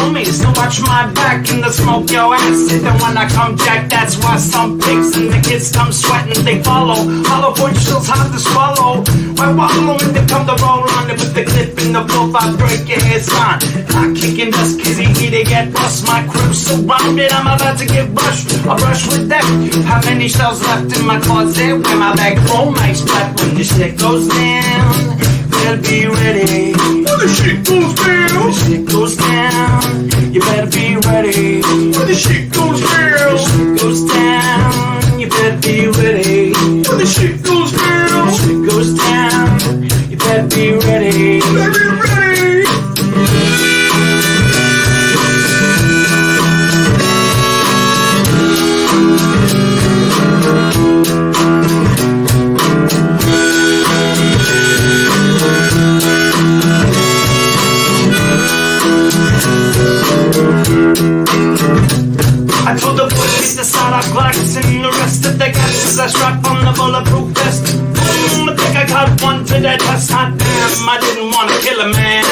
homies to watch my back and to smoke your ass. And when I come jack, that's why some pigs and the kids come sweating, they follow. Hollow point shill's hard to swallow. Why wallow when they come to roll on it with the clip in the wolf, I break your head sign. Not kicking dust, cause easy to get bust. My crew surrounded, I'm about to get rushed. I brush with that. How many shells left in my closet? Where my back home makes black when the shit goes down. Better be ready. When the shit goes down. When the shit goes down. You better be ready. When the shit goes down. When the shit goes down. You better be ready. When the shit goes down. When the shit goes down. You better be ready. Better be ready. I told the boys to start our clocks and the rest of the guys I strap on the bulletproof vest. Boom, I think I got one to that test. Hot damn, I didn't want to kill a man.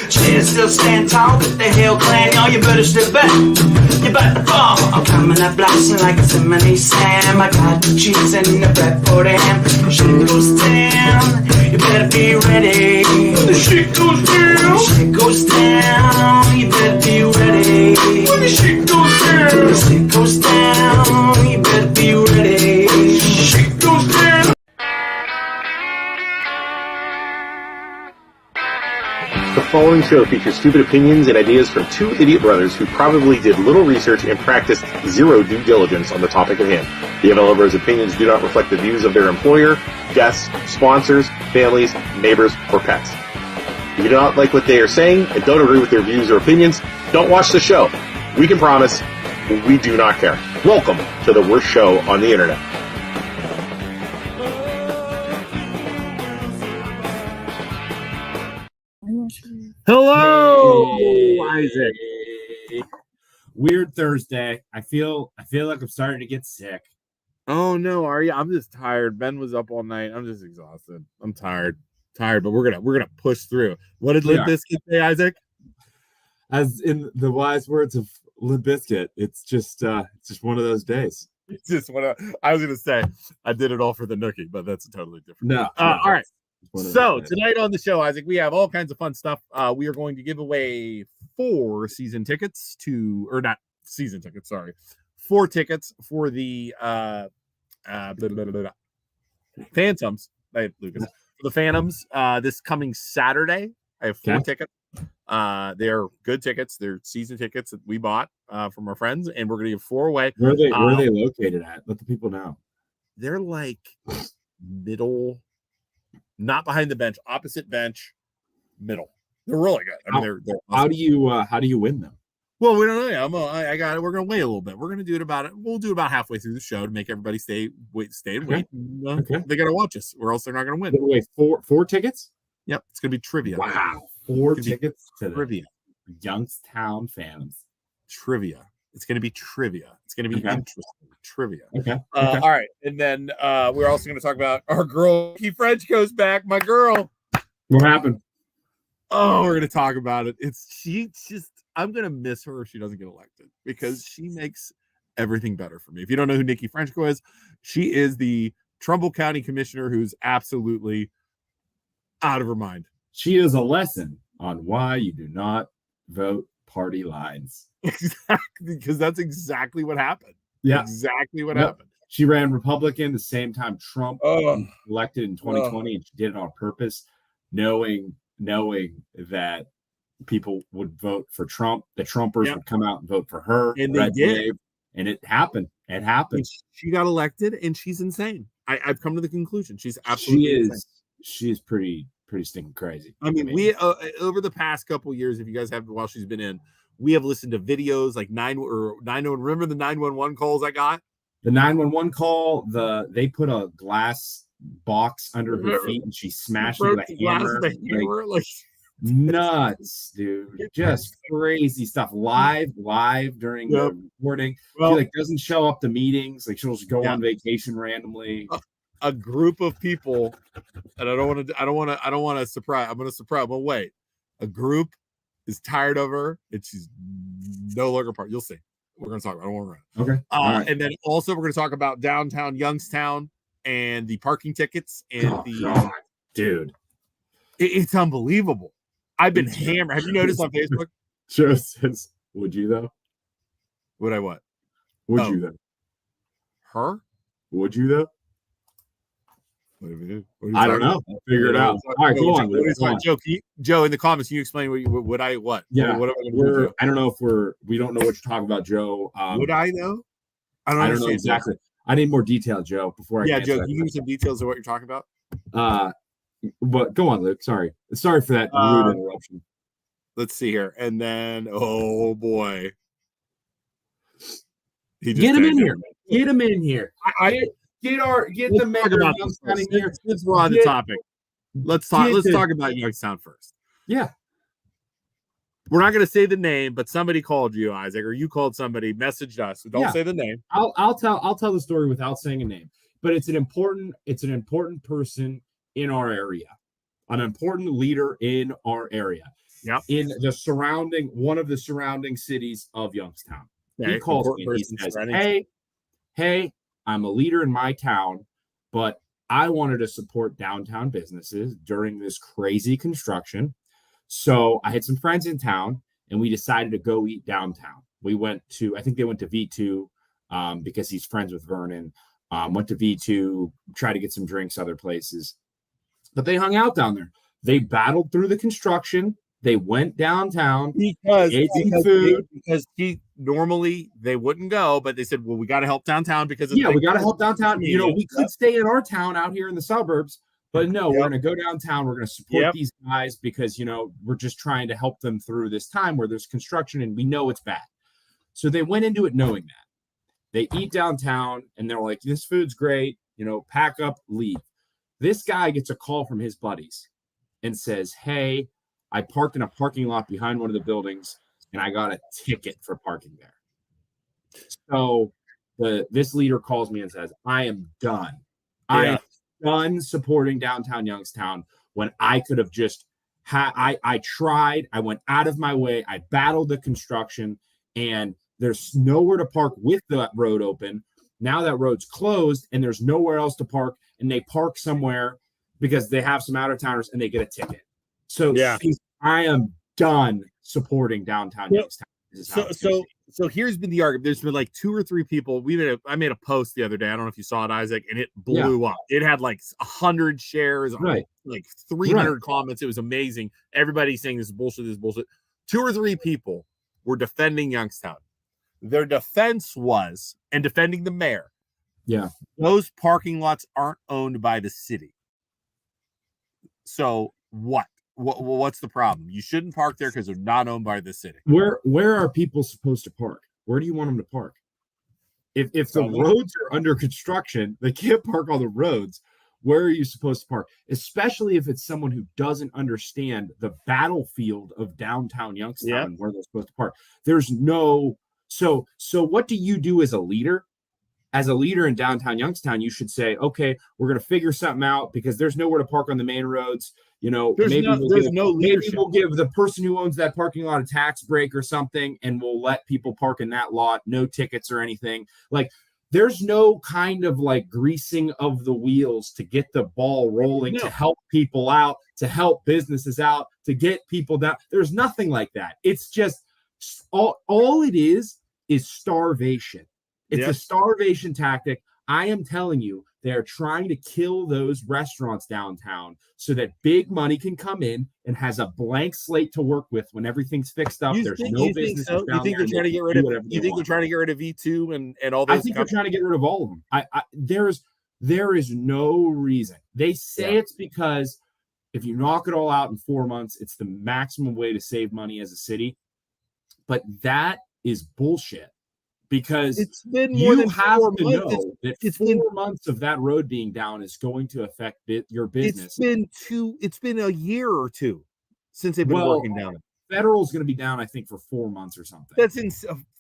Shit, still stand tall with the Hill Clan. Y'all, you better step back. You better fall. I'm coming up blasting like it's a mini Sam. I got the cheese and the bread for the ham. Shit goes down. You better be ready. When the shit goes down. When the shit goes down. You better be ready. When the shit goes down. When the shit goes down. You better be ready. Shit goes down. The following show features stupid opinions and ideas from two idiot brothers who probably did little research and practiced zero due diligence on the topic at hand. The MLO Bros' opinions do not reflect the views of their employer, guests, sponsors, families, neighbors, or pets. If you do not like what they are saying and don't agree with their views or opinions, don't watch the show. We can promise we do not care. Welcome to the worst show on the internet. Hello, Isaac. Weird Thursday. I feel like I'm starting to get sick. Oh no, are you? I'm just tired. Ben was up all night. I'm just exhausted. I'm tired, but we're gonna push through. What did Limp Bizkit say, Isaac? As in the wise words of Limp Bizkit, it's just one of those days. It's just one of. I was gonna say I did it all for the nookie, but that's totally different. No. All right. So tonight on the show, Isaac, we have all kinds of fun stuff. We are going to give away 4 season tickets or not season tickets, sorry. 4 tickets for the Phantoms. Lucas. For the Phantoms this coming Saturday. I have 4 tickets. They're good tickets. They're season tickets that we bought from our friends, and we're gonna give 4 away. Where are they located at? Let the people know. They're like middle. Not behind the bench, opposite bench, middle. They're really good. I mean, they're awesome. How do you win them? Well, we don't know. I got it. We're gonna wait a little bit. We're gonna do it We'll do about halfway through the show to make everybody stay and wait. Okay. They gotta watch us, or else they're not gonna win. Wait, four tickets? Yep, it's gonna be trivia. Wow, 4 tickets to trivia. Youngstown Phantoms. Trivia. It's gonna be trivia. It's gonna be interesting. Trivia. Okay. All right, and then we're also going to talk about our girl Nikki Frenchko's back. My girl. What happened? Oh, we're going to talk about it. I'm going to miss her if she doesn't get elected because she makes everything better for me. If you don't know who Nikki Frenchko is, she is the Trumbull County Commissioner who's absolutely out of her mind. She is a lesson on why you do not vote party lines. Exactly, because that's exactly what happened. Yeah, exactly what happened. She ran Republican the same time Trump elected in 2020, and she did it on purpose, knowing that people would vote for Trump. The Trumpers would come out and vote for her, and they did. And it happened. It happened. She got elected, and she's insane. I've come to the conclusion she's absolutely insane. She is pretty stinking crazy. I mean, we over the past couple years, if you guys have while she's been in. We have listened to videos like 911. Remember the 911 calls I got? The 911 call. They put a glass box under her feet and she smashed it with a hammer. Like, nuts, dude! Just crazy stuff. Live during the recording. She like doesn't show up to meetings. Like she'll just go on vacation randomly. A group of people, and I don't want to surprise. I'm going to surprise. But wait, a group is tired of her, and she's no longer part. You'll see. We're going to talk about it. I don't want to Okay. All right. And then also we're going to talk about downtown Youngstown and the parking tickets and God, dude. It's unbelievable. I've been hammered. Have you noticed on Facebook? Joe says, would you though? Would I what? Would you though? Her? Would you though? What I don't know. I'll figure it out. All right, go on. Joe, in the comments, can you explain what I what? Yeah, what am I gonna do? I don't know if we don't know what you're talking about, Joe. Would I know? I don't know exactly. I need more detail, Joe, before I Joe, can you give me some details of what you're talking about? But go on, Luke. Sorry for that rude interruption. Let's see here. And then oh boy. Get him in here. Get him in here. Get the mayor of Youngstown in here. Since we're on the topic, let's talk about Youngstown first. Yeah. We're not going to say the name, but somebody called you, Isaac, or you called somebody, messaged us. So don't say the name. I'll tell the story without saying a name. But it's an important person in our area, an important leader in our area. Yep. In one of the surrounding cities of Youngstown. Okay. He calls me and he says, Hey, I'm a leader in my town, but I wanted to support downtown businesses during this crazy construction. So I had some friends in town and we decided to go eat downtown. We went to, I think they went to V2 because he's friends with Vernon. Went to V2, tried to get some drinks other places, but they hung out down there. They battled through the construction. They went downtown because normally they wouldn't go, but they said, well, we got to help downtown because we got to help downtown. You know, we could stay in our town out here in the suburbs, but no, we're going to go downtown. We're going to support these guys because, you know, we're just trying to help them through this time where there's construction and we know it's bad. So they went into it knowing that. They eat downtown and they're like, this food's great, you know, pack up, leave. This guy gets a call from his buddies and says, hey, I parked in a parking lot behind one of the buildings and I got a ticket for parking there. So this leader calls me and says, I am done. I am done supporting downtown Youngstown when I could have just I tried, I went out of my way, I battled the construction, and there's nowhere to park with that road open. Now that road's closed and there's nowhere else to park, and they park somewhere because they have some out-of-towners and they get a ticket. So I am done supporting downtown Youngstown. So here's been the argument. There's been like 2 or 3 people. I made a post the other day. I don't know if you saw it, Isaac, and it blew up. It had like 100 shares, like 300 comments. It was amazing. Everybody saying this is bullshit. This is bullshit. 2 or 3 people were defending Youngstown. Their defense was, and defending the mayor. Yeah, those parking lots aren't owned by the city. So what's the problem? You shouldn't park there because they're not owned by the city. Where are people supposed to park? Where do you want them to park? If the roads are under construction, they can't park on the roads. Where are you supposed to park? Especially if it's someone who doesn't understand the battlefield of downtown Youngstown and where they're supposed to park. There's no so what do you do as a leader? As a leader in downtown Youngstown, you should say, okay, we're going to figure something out because there's nowhere to park on the main roads. You know, maybe we'll give the person who owns that parking lot a tax break or something, and we'll let people park in that lot, no tickets or anything. Like, there's no kind of like greasing of the wheels to get the ball rolling, to help people out, to help businesses out, to get people down. There's nothing like that. It's just all it is starvation. It's a starvation tactic. I am telling you, they're trying to kill those restaurants downtown so that big money can come in and has a blank slate to work with when everyth's fixed up. There's no business. You think they're trying to get rid of? You think they're trying to get rid of V2 and all those? I think they're trying to get rid of all of them. There is no reason. They say it's because if you knock it all out in 4 months, it's the maximum way to save money as a city. But that is bullshit. Because it's been more than 4 months. That 4 months of that road being down is going to affect your business. It's been a year or 2 since they've been working down it. Federal's going to be down, I think, for 4 months or something.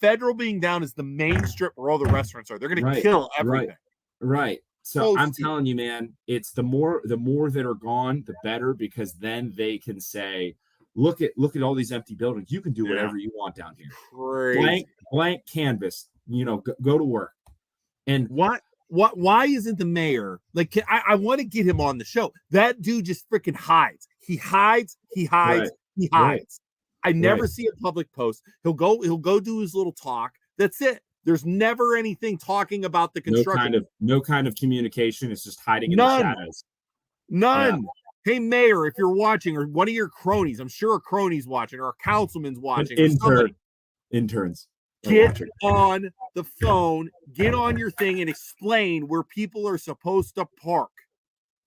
Federal being down is the main strip where all the restaurants are. They're going to kill everything. Right. So I'm telling you, man, it's the more that are gone, the better, because then they can say, look at all these empty buildings. You can do whatever you want down here. Crazy. Blank canvas. Go to work. And why isn't the mayor like? I want to get him on the show. That dude just freaking hides. He hides. Right. I never see a public post. He'll go do his little talk. That's it. There's never anything talking about the construction. No kind of communication. It's just hiding in the shadows. None. Yeah. Hey, mayor, if you're watching, or one of your cronies, I'm sure a crony's watching, or a councilman's watching, interns. Get on the phone, get on your thing, and explain where people are supposed to park.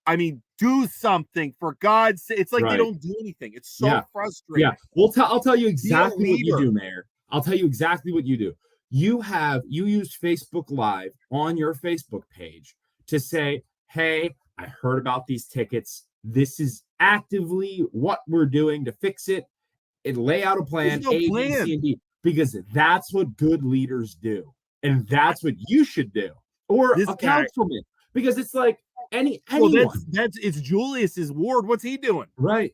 I mean, do something, for God's sake. It's like they don't do anything. It's so frustrating. Yeah. Well, I'll tell you exactly what you do, Mayor. I'll tell you exactly what you do. You used Facebook Live on your Facebook page to say, hey, I heard about these tickets. This is actively what we're doing to fix it, and lay out a plan, B, C, and D, because that's what good leaders do. And that's what you should do. Or a councilman, because it's like anyone. Well, it's Julius's ward. What's he doing? Right.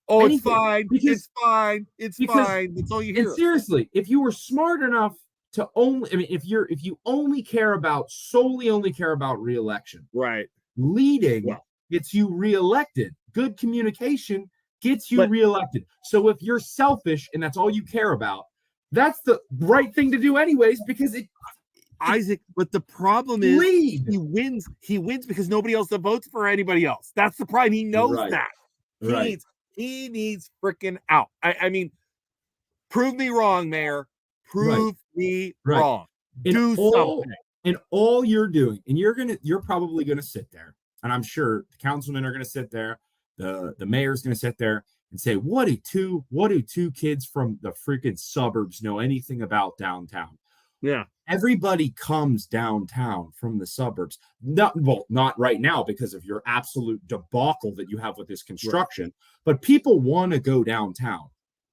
Oh, it's fine. It's fine. It's fine. That's all you hear. And seriously, if you were smart enough to if you solely care about re-election, right? Leading gets you reelected. Good communication gets you reelected. So if you're selfish and that's all you care about, that's the right thing to do anyways, because Isaac, but the problem is he wins because nobody else votes for anybody else. That's the problem. He knows that. He needs freaking out. I mean, prove me wrong, Mayor. Prove me wrong. Do something. And all you're doing, and you're probably gonna sit there, and I'm sure the councilmen are gonna sit there, the mayor's gonna sit there and say, what do two kids from the freaking suburbs know anything about downtown? Yeah. Everybody comes downtown from the suburbs. Not right now because of your absolute debacle that you have with this construction, but people want to go downtown.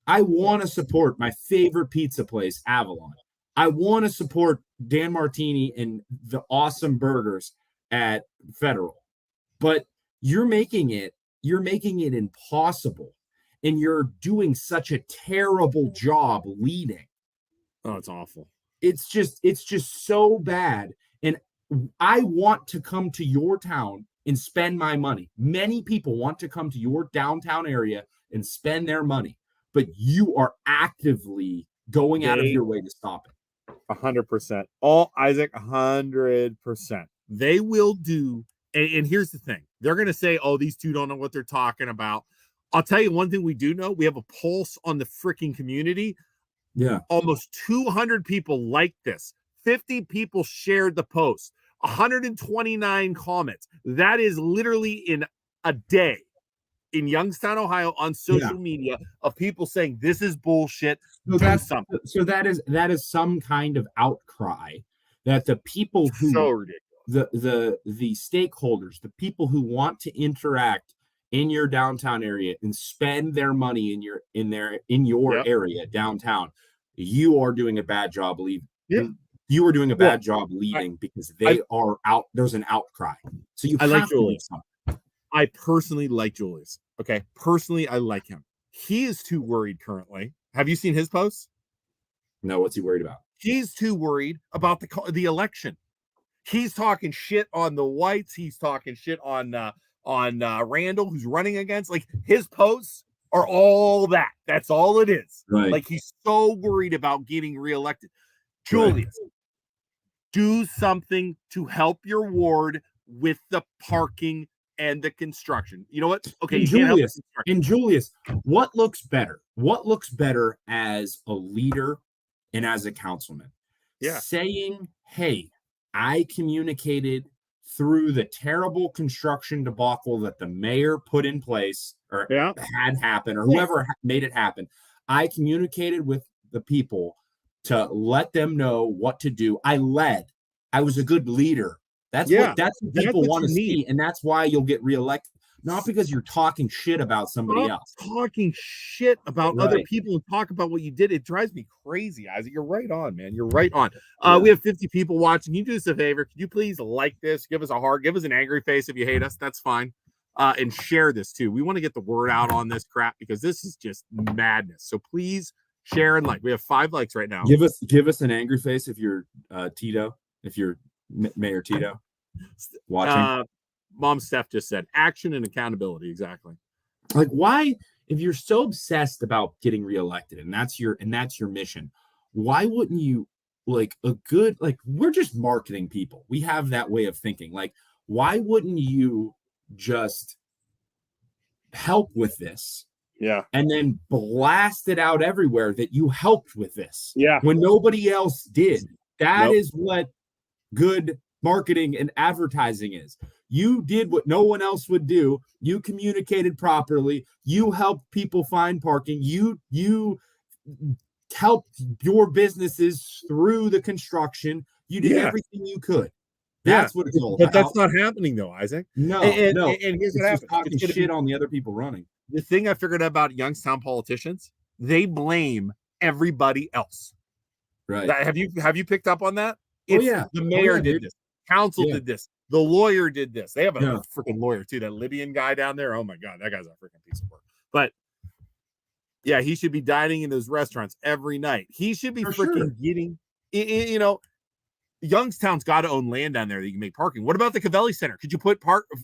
I want to support my favorite pizza place, Avalon. I want to support Dan Martini and the awesome burgers at Federal. But you're making it impossible. And you're doing such a terrible job leading. Oh, it's awful. It's just so bad. And I want to come to your town and spend my money. Many people want to come to your downtown area and spend their money, but you are actively going out of your way to stop it. 100%. Isaac, 100%. They will do. And here's the thing. They're going to say, oh, these two don't know what they're talking about. I'll tell you one thing we do know. We have a pulse on the freaking community. Yeah. Almost 200 people liked this. 50 people shared the post. 129 comments. That is literally in a day in Youngstown, Ohio, on social media of people saying this is bullshit. So that is some kind of outcry that the people who the stakeholders, the people who want to interact in your downtown area and spend their money in your area downtown, you are doing a bad job leading. You are doing a bad job leading because they are out. There's an outcry. So you have to do something. I personally like Julius. Okay. Personally, I like him. He is too worried currently. Have you seen his posts? No, what's he worried about? He's too worried about the election. He's talking shit on the whites. He's talking shit on Randall, who's running against. Like, his posts are all that. That's all it is. Right. Like, he's so worried about getting reelected. Julius, do something to help your ward with the parking and the construction. You know what? Okay, Julius, what looks better? What looks better as a leader and as a councilman? Yeah. Saying, hey, I communicated through the terrible construction debacle that the mayor put in place or had happen, or whoever made it happen. I communicated with the people to let them know what to do. I was a good leader. That's what people want to see, and that's why you'll get reelected. Not because you're talking shit about somebody else. Talking shit about other people and talk about what you did. It drives me crazy, Isaac. You're right on, man. You're right on. We have 50 people watching. Can you do us a favor? Could you please like this? Give us a heart. Give us an angry face if you hate us. That's fine. and share this too. We want to get the word out on this crap because this is just madness. So please share and like. We have 5 likes right now. Give us an angry face if you're Tito, if you're Mayor Tito watching. Mom Steph just said action and accountability. Exactly. Like, why, if you're so obsessed about getting reelected and that's your mission, why wouldn't you, like, we're just marketing people. We have that way of thinking. Like, why wouldn't you just help with this? Yeah. And then blast it out everywhere that you helped with this. Yeah. When nobody else did. That Nope. is what good marketing and advertising is. You did what no one else would do. You communicated properly. You helped people find parking. You helped your businesses through the construction. You did everything you could. That's what it's all but about. that's not happening though, Isaac. No, no. And here's what happens. Talking shit on the other people running. The thing I figured out about Youngstown politicians, they blame everybody else. Right. Have you picked up on that? The mayor did this. Council did this. The lawyer did this. They have a freaking lawyer too. That Libyan guy down there. Oh my God, that guy's a freaking piece of work. But yeah, he should be dining in those restaurants every night. He should be getting, you know, Youngstown's got to own land down there that you can make parking. What about the Cavelli Center? Could you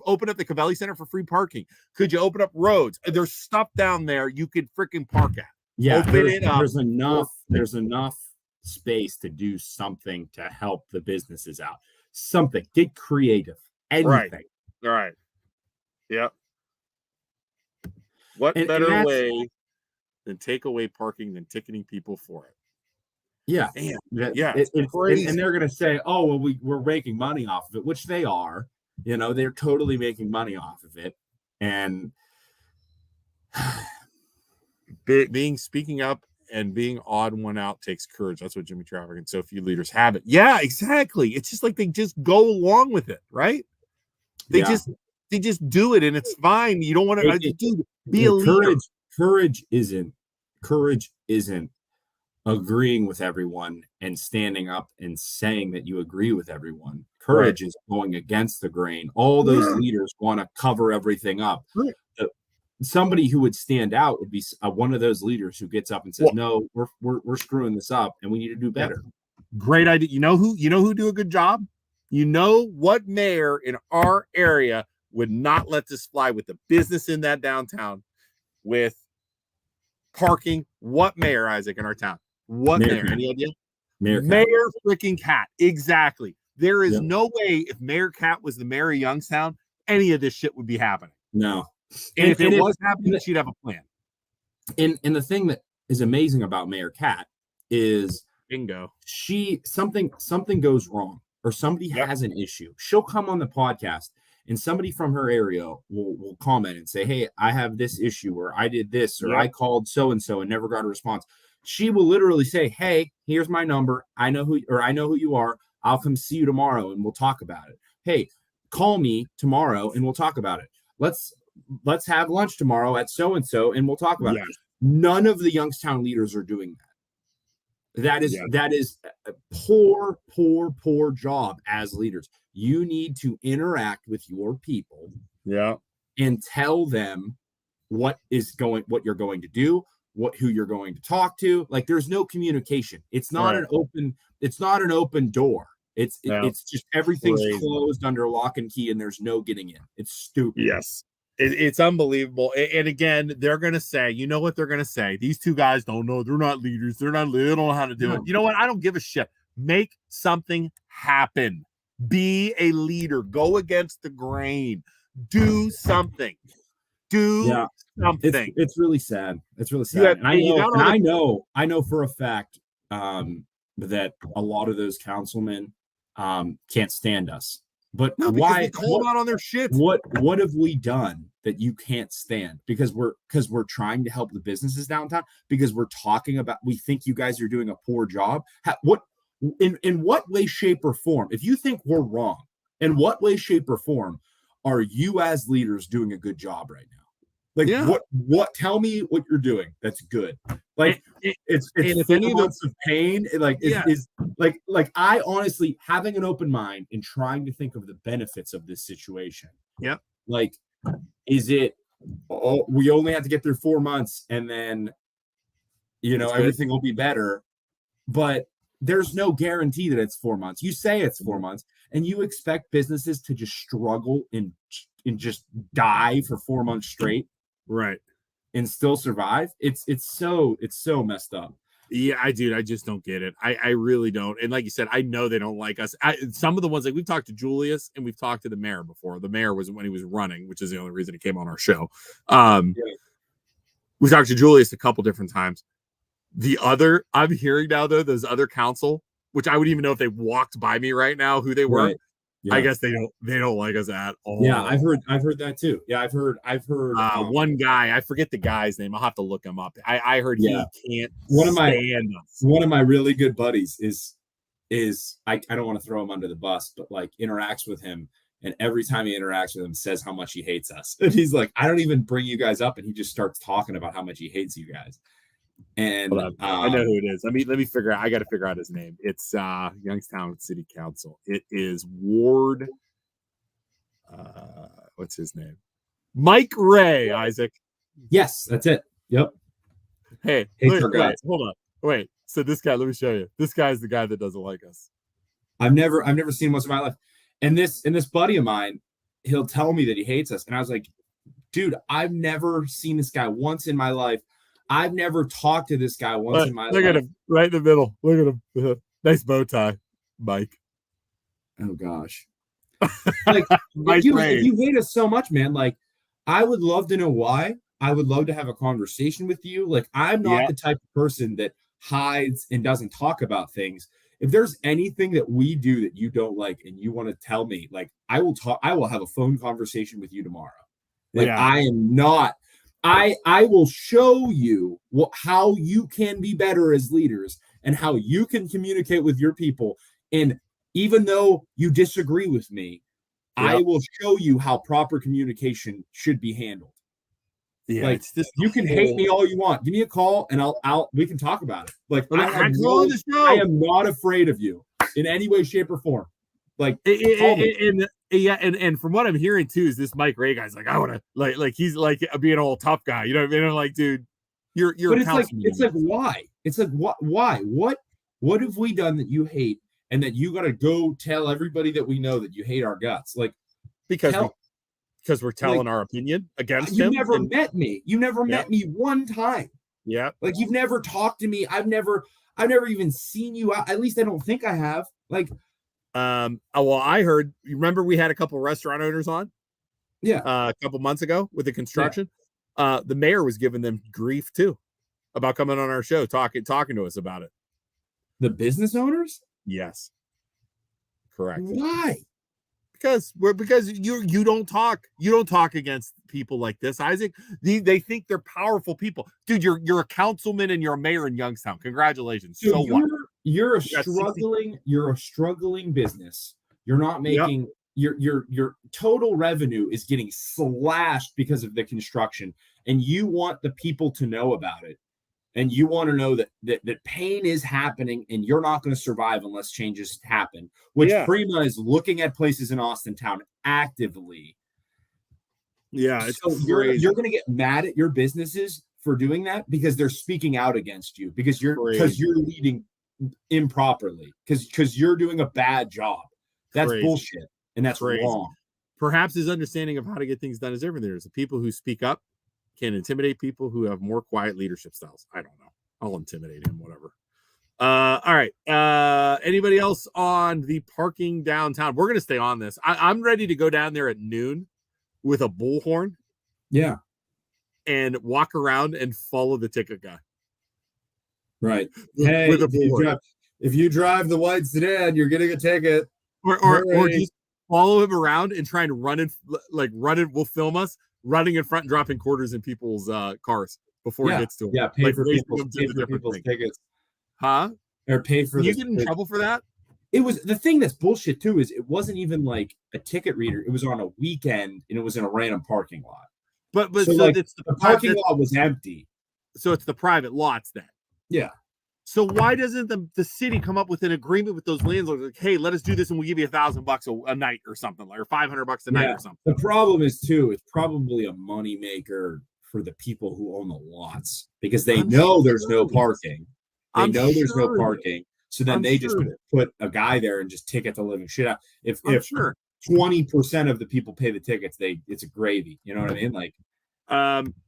open up the Cavelli Center for free parking? Could you open up roads? There's stuff down there you could freaking park at. Yeah, there's enough space to do something to help the businesses out. Something. Get creative. Anything. Right. Yeah. What better way than take away parking than ticketing people for it? Yeah. It's crazy. And they're going to say, oh, well, we're making money off of it, which they are. You know, they're totally making money off of it. And speaking up and being odd one out takes courage. That's what Jimmy Traffic and so few leaders have it. Yeah, exactly. It's just like they just go along with it, right? They just do it and it's fine. You don't want to be a leader. Courage isn't agreeing with everyone and standing up and saying that you agree with everyone. Courage is going against the grain. All those leaders want to cover everything up. Right. Somebody who would stand out would be one of those leaders who gets up and says, "No, we're screwing this up, and we need to do better." Great idea. You know who do a good job? You know what mayor in our area would not let this fly with the business in that downtown with parking? What mayor, Isaac, in our town? What mayor? Any idea? Mayor freaking Cat. Exactly. There is no way if Mayor Cat was the mayor of Youngstown, any of this shit would be happening. No. And if it was happening, she'd have a plan. And the thing that is amazing about Mayor Cat is bingo. Something goes wrong or somebody has an issue. She'll come on the podcast and somebody from her area will comment and say, "Hey, I have this issue," or "I did this," or "I called so-and-so and never got a response." She will literally say, "Hey, here's my number. I know who you are. I'll come see you tomorrow and we'll talk about it. Hey, call me tomorrow and we'll talk about it. Let's have lunch tomorrow at so-and-so and we'll talk about it." None of the Youngstown leaders are doing that. That is a poor job as leaders. You need to interact with your people and tell them what you're going to do, who you're going to talk to. Like, there's no communication. It's not an open door. It's just everything's closed under lock and key and there's no getting in. It's stupid. Yes. It's unbelievable. And again, they're going to say, you know what they're going to say? These two guys don't know. They're not leaders. They don't know how to do it. You know what? I don't give a shit. Make something happen. Be a leader. Go against the grain. Do something. Something. It's really sad. It's really sad. I know for a fact that a lot of those councilmen can't stand us. But why? We call out on their shit. What have we done that you can't stand? Because we're trying to help the businesses downtown. Because we're talking about, we think you guys are doing a poor job. In what way, shape, or form? If you think we're wrong, in what way, shape, or form are you as leaders doing a good job right now? Like what? Tell me what you're doing that's good. Like it's 4 months of pain. Is I honestly, having an open mind and trying to think of the benefits of this situation. Yeah. Like Is it, oh, we only have to get through 4 months and then, everything will be better. But there's no guarantee that it's 4 months. You say it's 4 months, and you expect businesses to just struggle and just die for 4 months straight, right, and still survive. It's so messed up. Yeah, I just don't get it. I really don't. And like you said, I know they don't like us. Some of the ones, like we've talked to Julius and we've talked to the mayor before. The mayor was when he was running, which is the only reason he came on our show. We talked to Julius a couple different times. I'm hearing now though, those other council, which I wouldn't even know if they walked by me right now who they were. Right. Yeah. I guess they don't like us at all. Yeah, I've heard that too. Yeah, I've heard one guy, I forget the guy's name. I'll have to look him up. I heard he can't stand us. One of my really good buddies is I don't want to throw him under the bus, but like interacts with him, and every time he interacts with him says how much he hates us. And he's like, I don't even bring you guys up, and he just starts talking about how much he hates you guys. And I know who it is. Let me figure out. I got to figure out his name. It's Youngstown City Council. It is Ward. What's his name? Mike Ray, Isaac. Yes, that's it. Yep. Hey, hold on. Wait. So this guy, let me show you. This guy is the guy that doesn't like us. I've never seen him most of my life. And this buddy of mine, he'll tell me that he hates us, and I was like, dude, I've never seen this guy once in my life. I've never talked to this guy once in my life. Look at him right in the middle. Look at him. Nice bow tie, Mike. Oh gosh. Like if you hate us so much, man, like I would love to know why. I would love to have a conversation with you. Like I'm not the type of person that hides and doesn't talk about things. If there's anything that we do that you don't like and you want to tell me, like I will have a phone conversation with you tomorrow. Like I am not. I will show you how you can be better as leaders and how you can communicate with your people. And even though you disagree with me, I will show you how proper communication should be handled. Yeah, like you can hate me all you want. Give me a call and we can talk about it. Like I am not afraid of you in any way, shape, or form. Like and from what I'm hearing too is this Mike Ray guy's like, I want to like he's like being a whole tough guy, you know what I mean? I'm like, dude, you're but it's like why? It's like why? What have we done that you hate and that you got to go tell everybody that we know that you hate our guts? Like because we're telling our opinion against you him. Never met me. You never met me one time. Yeah. Like you've never talked to me. I've never even seen you out. At least I don't think I have. Like well, I heard, you remember we had a couple restaurant owners on a couple months ago with the construction. The mayor was giving them grief too about coming on our show, talking to us about it. The business owners? Yes. Correct. Why? Because you don't talk against people like this, Isaac. They think they're powerful people. Dude, you're a councilman and you're a mayor in Youngstown. Congratulations. So what? You're a struggling business. You're not making your total revenue is getting slashed because of the construction, and you want the people to know about it. And you want to know that pain is happening and you're not going to survive unless changes happen, which Prima is looking at places in Austin town actively. Yeah. It's so you're going to get mad at your businesses for doing that because they're speaking out against you because you're leading improperly because you're doing a bad job. That's bullshit. And that's wrong. Perhaps his understanding of how to get things done is different. There's the people who speak up can intimidate people who have more quiet leadership styles. I don't know. I'll intimidate him, whatever. All right. Anybody else on the parking downtown? We're going to stay on this. I'm ready to go down there at noon with a bullhorn. Yeah. And walk around and follow the ticket guy. Right. Hey, if you drive the white sedan, you're getting a ticket. Or just follow him around and try and run it. We'll film us running in front and dropping quarters in people's cars before it gets to them. Yeah, pay for people's tickets. Huh? Or pay for you get in trouble for that? It was the thing that's bullshit too, is it wasn't even like a ticket reader. It was on a weekend and it was in a random parking lot. But so it's the parking lot was empty. So it's the private lots then. Yeah. So why doesn't the city come up with an agreement with those landlords? Like, hey, let us do this and we'll give you $1,000 a night or something, or $500 a night or something. The problem is too, it's probably a moneymaker for the people who own the lots because they know there's no parking. They know there's no parking. So then they just put a guy there and just ticket the living shit out. If 20% of the people pay the tickets, it's a gravy. You know what I mean? Like,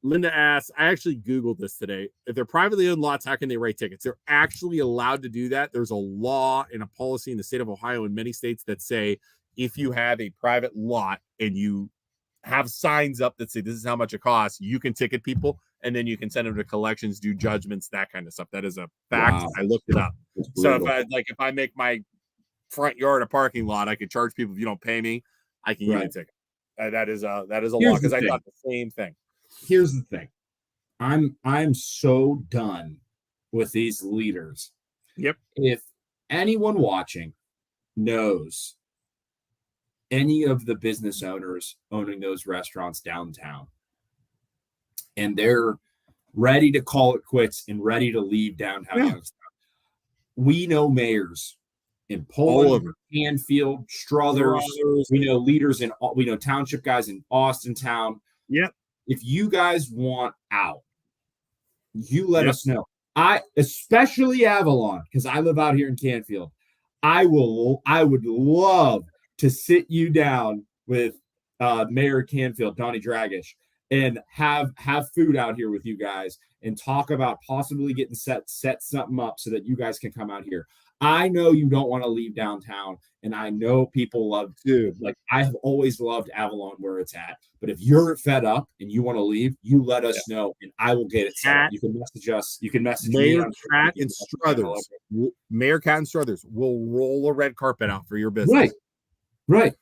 Linda asks, I actually Googled this today. If they're privately owned lots, how can they write tickets? They're actually allowed to do that. There's a law and a policy in the state of Ohio and many states that say if you have a private lot and you have signs up that say this is how much it costs, you can ticket people and then you can send them to collections, do judgments, that kind of stuff. That is a fact. Wow. I looked it up. So if I make my front yard a parking lot, I could charge people if you don't pay me. I can give you a ticket. That is a law because I thought the same thing. Here's the thing. I'm so done with these leaders. Yep. If anyone watching knows any of the business owners owning those restaurants downtown and they're ready to call it quits and ready to leave downtown Youngstown, we know mayors in Poland, Canfield, Struthers. We know leaders we know township guys in Austintown. Yep. If you guys want out, you let us know. Especially Avalon, because I live out here in Canfield. I would love to sit you down with Mayor Canfield, Donnie Dragish, and have food out here with you guys and talk about possibly getting set something up so that you guys can come out here. I know you don't want to leave downtown, and I know people love to. Like, I have always loved Avalon where it's at. But if you're fed up and you want to leave, you let us know, and I will get it set up. You can message us. You can message Mayor Cat and Struthers. Mayor Cat and Struthers will roll a red carpet out for your business. Right.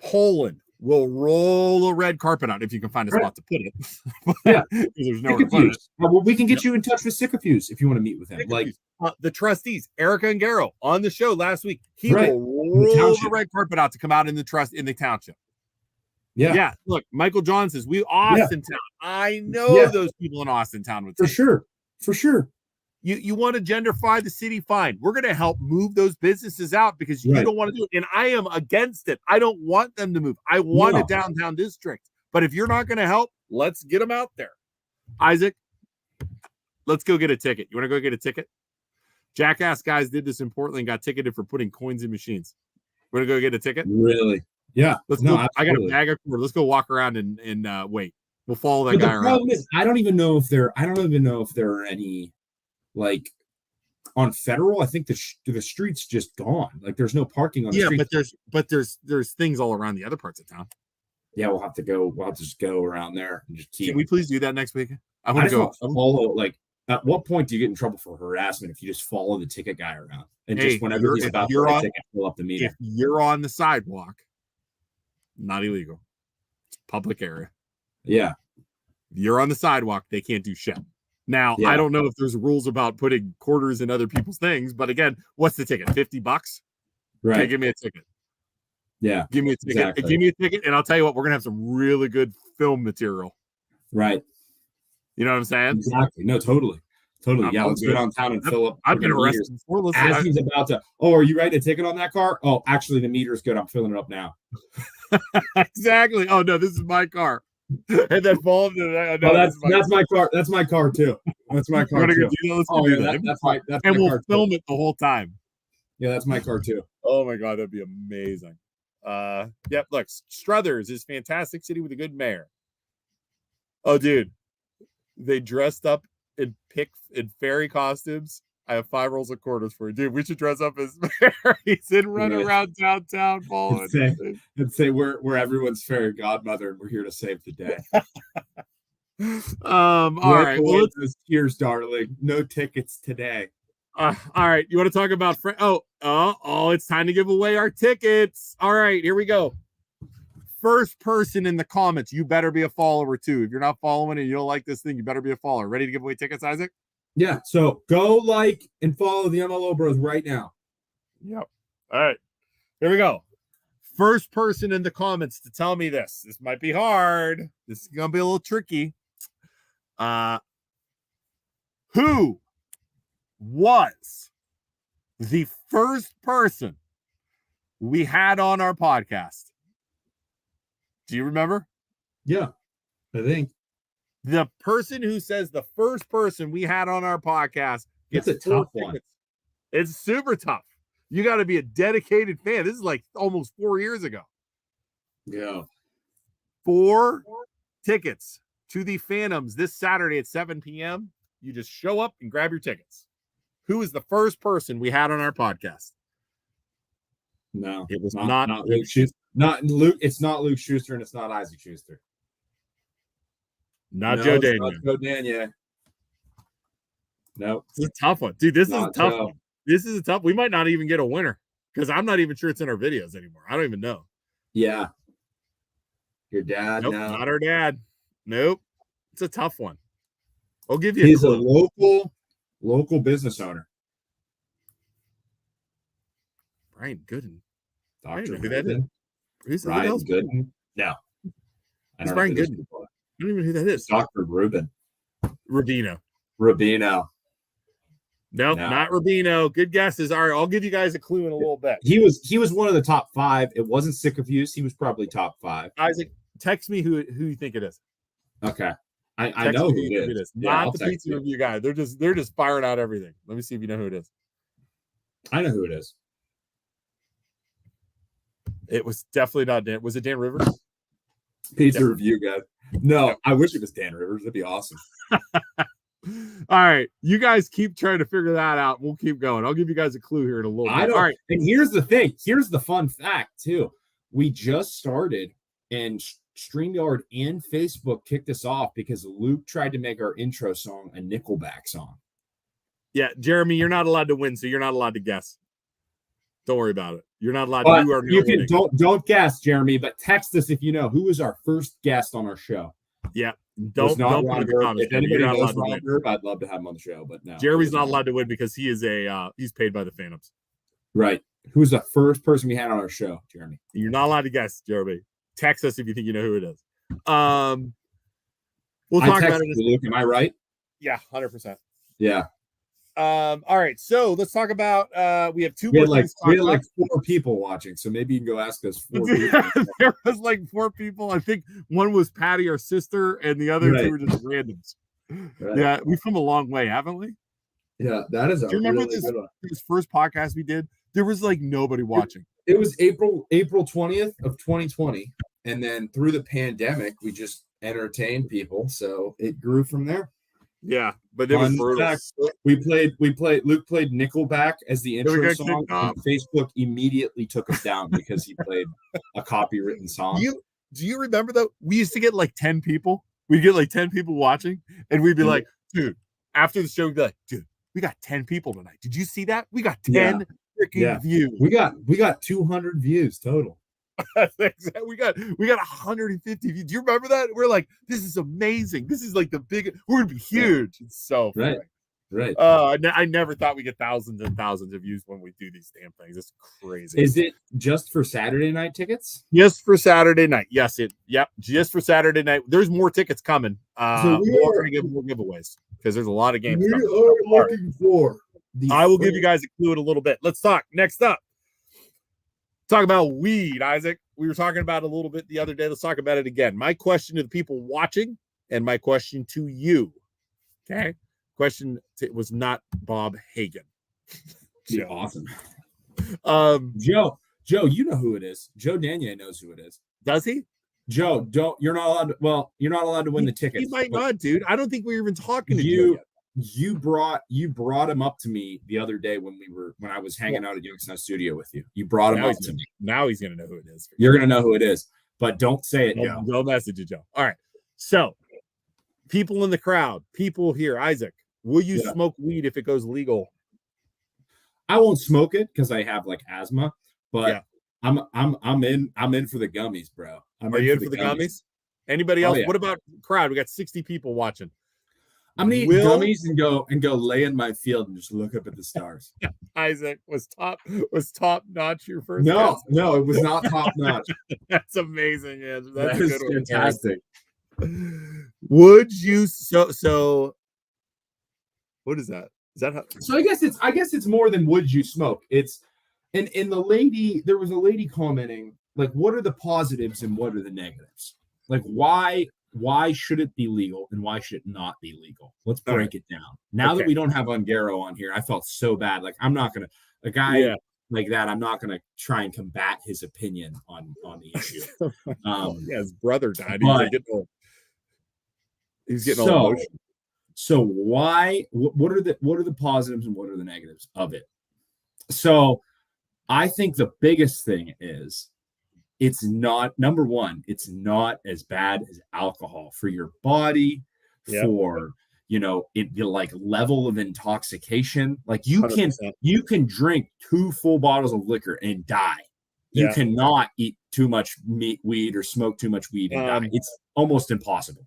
Poland will roll a red carpet out if you can find a spot to put it. There's nowhere to put it. Well, we can get you in touch with Sycophuse if you want to meet with him. Like the trustees, Erica and Garrow on the show last week. He will roll the red carpet out to come out in the township. Yeah. Look, Michael John says Austintown. I know those people in Austintown would for sure. You want to gentrify the city? Fine. We're going to help move those businesses out because you don't want to do it. And I am against it. I don't want them to move. I want a downtown district. But if you're not going to help, let's get them out there. Isaac, let's go get a ticket. You want to go get a ticket? Jackass guys did this in Portland, got ticketed for putting coins in machines. We're going to go get a ticket? Really? Yeah. Let's go. Absolutely. I got a bag of quarters. Let's go walk around and wait. We'll follow that guy around. The problem is, I don't even know if there are any. Like on Federal, I think the street's just gone. Like there's no parking on the street. But there's things all around the other parts of town. Yeah, we'll have to just go around there and just keep. Can we please do that next week? I want to go follow. Like, at what point do you get in trouble for harassment if you just follow the ticket guy around and just whenever he's about to ticket, fill up the meter? If you're on the sidewalk, not illegal. It's public area. Yeah. If you're on the sidewalk, they can't do shit. Now, I don't know if there's rules about putting quarters in other people's things, but again, what's the ticket? $50? Right. Okay, give me a ticket. Yeah. Give me a ticket. Exactly. Give me a ticket, and I'll tell you what, we're going to have some really good film material. Right. You know what I'm saying? Exactly. No, totally. Yeah, let's go downtown and fill up. I've been arrested before. As he's about to, are you writing a ticket on that car? Oh, actually, the meter's good. I'm filling it up now. Exactly. Oh, no, this is my car. And then fall into that. No, that's my car. That's my car too. That's my car too. That's my and we'll car film it the whole time. Yeah, that's my car too. Oh my god, that'd be amazing. Yep. Look, Struthers is fantastic city with a good mayor. Oh, dude, they dressed up in fairy costumes. I have 5 rolls of quarters for you, dude. We should dress up as fairies and run around downtown, following. And say we're everyone's fairy godmother, and we're here to save the day. All right. Well, cheers, darling. No tickets today. All right. You want to talk about? It's time to give away our tickets. All right, here we go. First person in the comments, you better be a follower too. If you're not following and you don't like this thing, you better be a follower. Ready to give away tickets, Isaac? Yeah, so go like and follow the MLO Bros right now. Yep. All right. Here we go. First person in the comments to tell me this. This might be hard. This is going to be a little tricky. Who was the first person we had on our podcast? Do you remember? Yeah, I think The person who says the first person we had on our podcast gets it's a 4 tough one. tickets. It's super tough. You got to be a dedicated fan. This is like almost 4 years ago. Yeah. 4 tickets to the Phantoms this Saturday at 7 p.m. You just show up and grab your tickets. Who is the first person we had on our podcast? No, It was not not Luke Schuster. Not Luke. It's not Luke Schuster, and it's not Isaac Schuster. Not No, Joe it's Daniel. not Joe Daniel. No, It's a tough one. Dude, this is a Not tough Joe. one. This is a tough. We might not even get a winner because I'm not even sure it's in our videos anymore. I don't even know. yeah. Your dad. Nope, No, not our dad. Nope. It's a tough one. I'll give you a he's a clue. local business owner. Brian Gooden. I Doctor don't know who that is. Gooden. Who's who Ryan else? Gooden. No, I Who's don't Brian know who those Gooden? people are. I don't even know who that is. Dr. Rubin. Rubino. Rubino. No, No. not Rubino. Good guesses. All right, I'll give you guys a clue in a little bit. He was one of the top 5. It wasn't Sick of Use. He was probably top 5. Isaac, text me who you think it is. Okay. I Text know me who it is. Yeah, Not I'll the text pizza you. review guy. They're just firing out everything. Let me see if you know who it is. I know who it is. It was definitely not Dan. Was it Dan Rivers? Pizza Yeah. review guy. No, I wish it was Dan Rivers. That'd be awesome. All right, you guys keep trying to figure that out. We'll keep going. I'll give you guys a clue here in a little bit. I don't. All right, And here's the thing. Here's the fun fact too. We just started, and StreamYard and Facebook kicked us off because Luke tried to make our intro song a Nickelback song. yeah, Jeremy, you're not allowed to win, so you're not allowed to guess. Don't worry about it. You're not allowed. But You are you can winning. don't guess, Jeremy. But text us if you know who was our first guest on our show. Yeah, It don't was not put Ron in the Burp. comments. If Jeremy. anybody You're not knows allowed to Ron win. Burp, I'd love to have him on the show. But no, Jeremy's not allowed to win because he is he's paid by the Phantoms. Right. Who was the first person we had on our show, Jeremy? You're not allowed to guess, Jeremy. Text us if you think you know who it is. We'll I talk about texted it. you, Luke. Am I right? Yeah, 100%. Yeah. All right, so let's talk about we have two We more had like things to talk about. 4 people watching, so maybe you can go ask us 4 people. There was like 4 people. I think one was Patty, our sister, and the other Right. 2 were just randoms. Right. Yeah, we've come a long way, haven't we? Yeah, that is a Do you remember really good one. this first podcast we did? There was like nobody watching. It was April 20th of 2020, and then through the pandemic, we just entertained people, so it grew from there. Yeah, but it was Fun brutal. fact, Luke played Nickelback as the we intro got song, kicked off. and Facebook immediately took us down because he played a copywritten song. Do you remember though? We used to get like 10 people. We'd get like 10 people watching, and we'd be like, dude, after the show, we'd be like, dude, we got 10 people tonight. Did you see that? We got 10 freaking views. We got 200 views total. we got 150 views. Do you remember that? We're like, this is amazing. This is like we're gonna be huge. It's so funny. Right. I never thought we get thousands and thousands of views when we do these damn things. It's crazy. Is it just for Saturday night tickets? Just for Saturday night? Yes, just for Saturday night. There's more tickets coming. So we're gonna give more giveaways because there's a lot of games. We coming. are looking for. I will give you guys a clue in a little bit. Let's talk. Next up, talk about weed, Isaac. We were talking about it a little bit the other day. Let's talk about it again. My question to the people watching and my question to you. Okay. Question was not Bob Hagen. Yeah, awesome. Joe, you know who it is. Joe Daniel knows who it is. does he? Joe, you're not allowed to win the tickets. He might but not, dude. I don't think we were even talking to Joe You yet. you brought him up to me the other day when I was hanging out at Youngstown Studio with you. You brought him up to me. Now he's gonna know who it is. You're gonna know who it is, but don't say it, Joe. Don't message it, Joe. All right. So, people in the crowd, people here, Isaac, will you smoke weed if it goes legal? I won't smoke it because I have like asthma, but I'm in for the gummies, bro. Are you in for the gummies? Anybody else? Oh, yeah. What about crowd? We got 60 people watching. I'm gonna eat gummies and go lay in my field and just look up at the stars. Isaac was top notch your first. No, guess? no, it was not top notch. That's amazing. Yeah, that's That a is good one. fantastic. Would you so what is that? Is that how? So I guess it's more than would you smoke. It's and there was a lady commenting like, what are the positives and what are the negatives? Like why should it be legal and why should it not be legal? Let's break it down. Now that we don't have Ungaro on here, I felt so bad. Like I'm not gonna a guy like that. I'm not gonna try and combat his opinion on the issue. His brother died. He's getting all emotional. So why? What are the positives and what are the negatives of it? So I think the biggest thing is it's not, number one, it's not as bad as alcohol for your body, for the like level of intoxication. Like you 100%. can drink 2 full bottles of liquor and die. You cannot eat too much weed or smoke too much weed and die. It's almost impossible.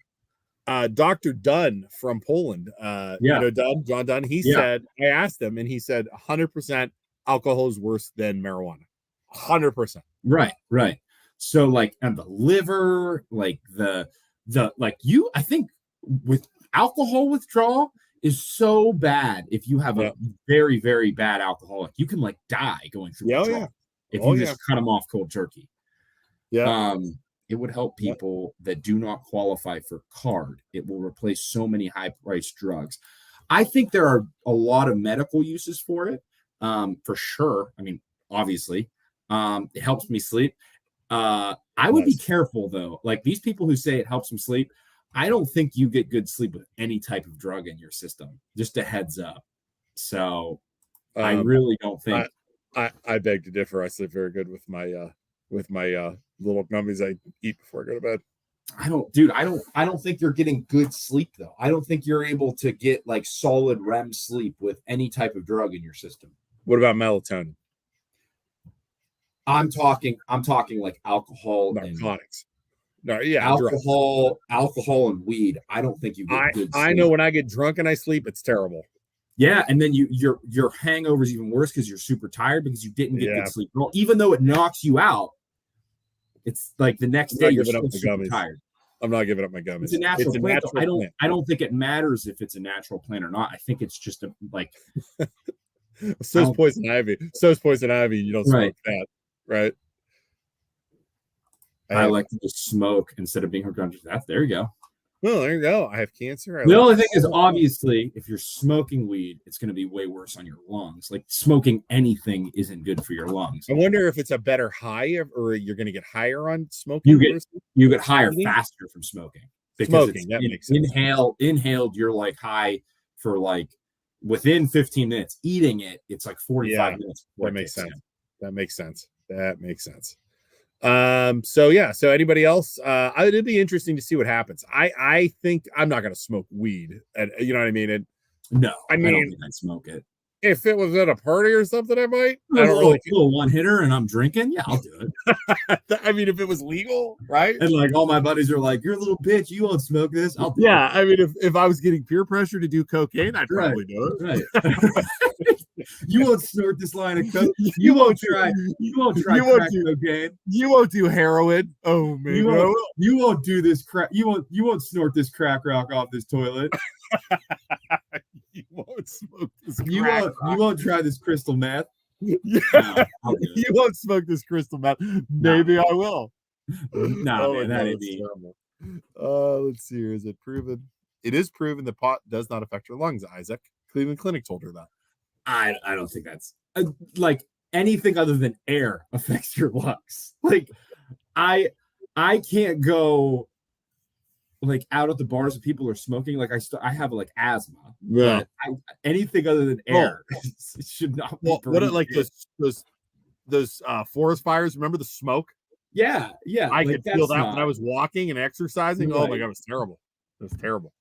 Dr. Dunn from Poland, John Dunn, he said, I asked him and he said 100% alcohol is worse than marijuana. 100%. Right. So like on the liver, like I think with alcohol withdrawal is so bad. If you have a very, very bad alcoholic, you can like die going through withdrawal if you just cut them off cold turkey. It would help people that do not qualify for CARD. It will replace so many high-priced drugs. I think there are a lot of medical uses for it, for sure. I mean, obviously, it helps me sleep. I would be careful, though. Like these people who say it helps them sleep, I don't think you get good sleep with any type of drug in your system. Just a heads up. So I really don't think. I beg to differ. I sleep very good with my little gummies I eat before I go to bed. I don't think you're getting good sleep though. I don't think you're able to get like solid REM sleep with any type of drug in your system. What about melatonin? I'm talking like alcohol, narcotics. Alcohol and weed. I don't think you get good sleep. I know when I get drunk and I sleep, it's terrible. Yeah, and then your hangover is even worse because you're super tired because you didn't get good sleep. Well, even though it knocks you out, it's like the next day you're still super tired. I'm not giving up my gummies. It's a natural plant. I don't think it matters if it's a natural plant or not. I think it's just so is poison ivy. You don't smoke that, right? I like to just smoke instead of being hooked on that. There you go. Well, there you go. I have cancer. The only thing is, obviously, if you're smoking weed, it's going to be way worse on your lungs. Like smoking anything isn't good for your lungs. I wonder if it's a better high, or you're going to get higher on smoking. You get higher faster from smoking. Because that makes sense. Inhaled, you're like high for like within 15 minutes. Eating it, it's like 45 minutes. That makes sense. That makes sense. So anybody else, it'd be interesting to see what happens. I think I'm not going to smoke weed, and you know what I mean? And I don't think I'd smoke it. If it was at a party or something, I might. I don't really feel a one hitter and I'm drinking. Yeah, I'll do it. I mean, if it was legal, right? And like all my buddies are like, "You're a little bitch. You won't smoke this." I'll do it. I mean, if I was getting peer pressure to do cocaine, I'd probably do it. Right. You won't snort this line of coke. You won't try crack cocaine. You won't do heroin. Oh man, you won't do this crack. You won't snort this crack rock off this toilet. You won't smoke this. You won't try this crystal meth. You won't smoke this crystal meth. Maybe I will. Man, that'd be terrible. Let's see here. Is it proven? It is proven that pot does not affect your lungs. Isaac, Cleveland Clinic told her that. I don't think that's like anything other than air affects your lungs. Like I can't go like out at the bars if people are smoking. Like I have like asthma. Yeah. Anything other than air should not be. What like those forest fires? Remember the smoke? Yeah. I could feel that when I was walking and exercising. Right. Oh my god, it was terrible. It was terrible.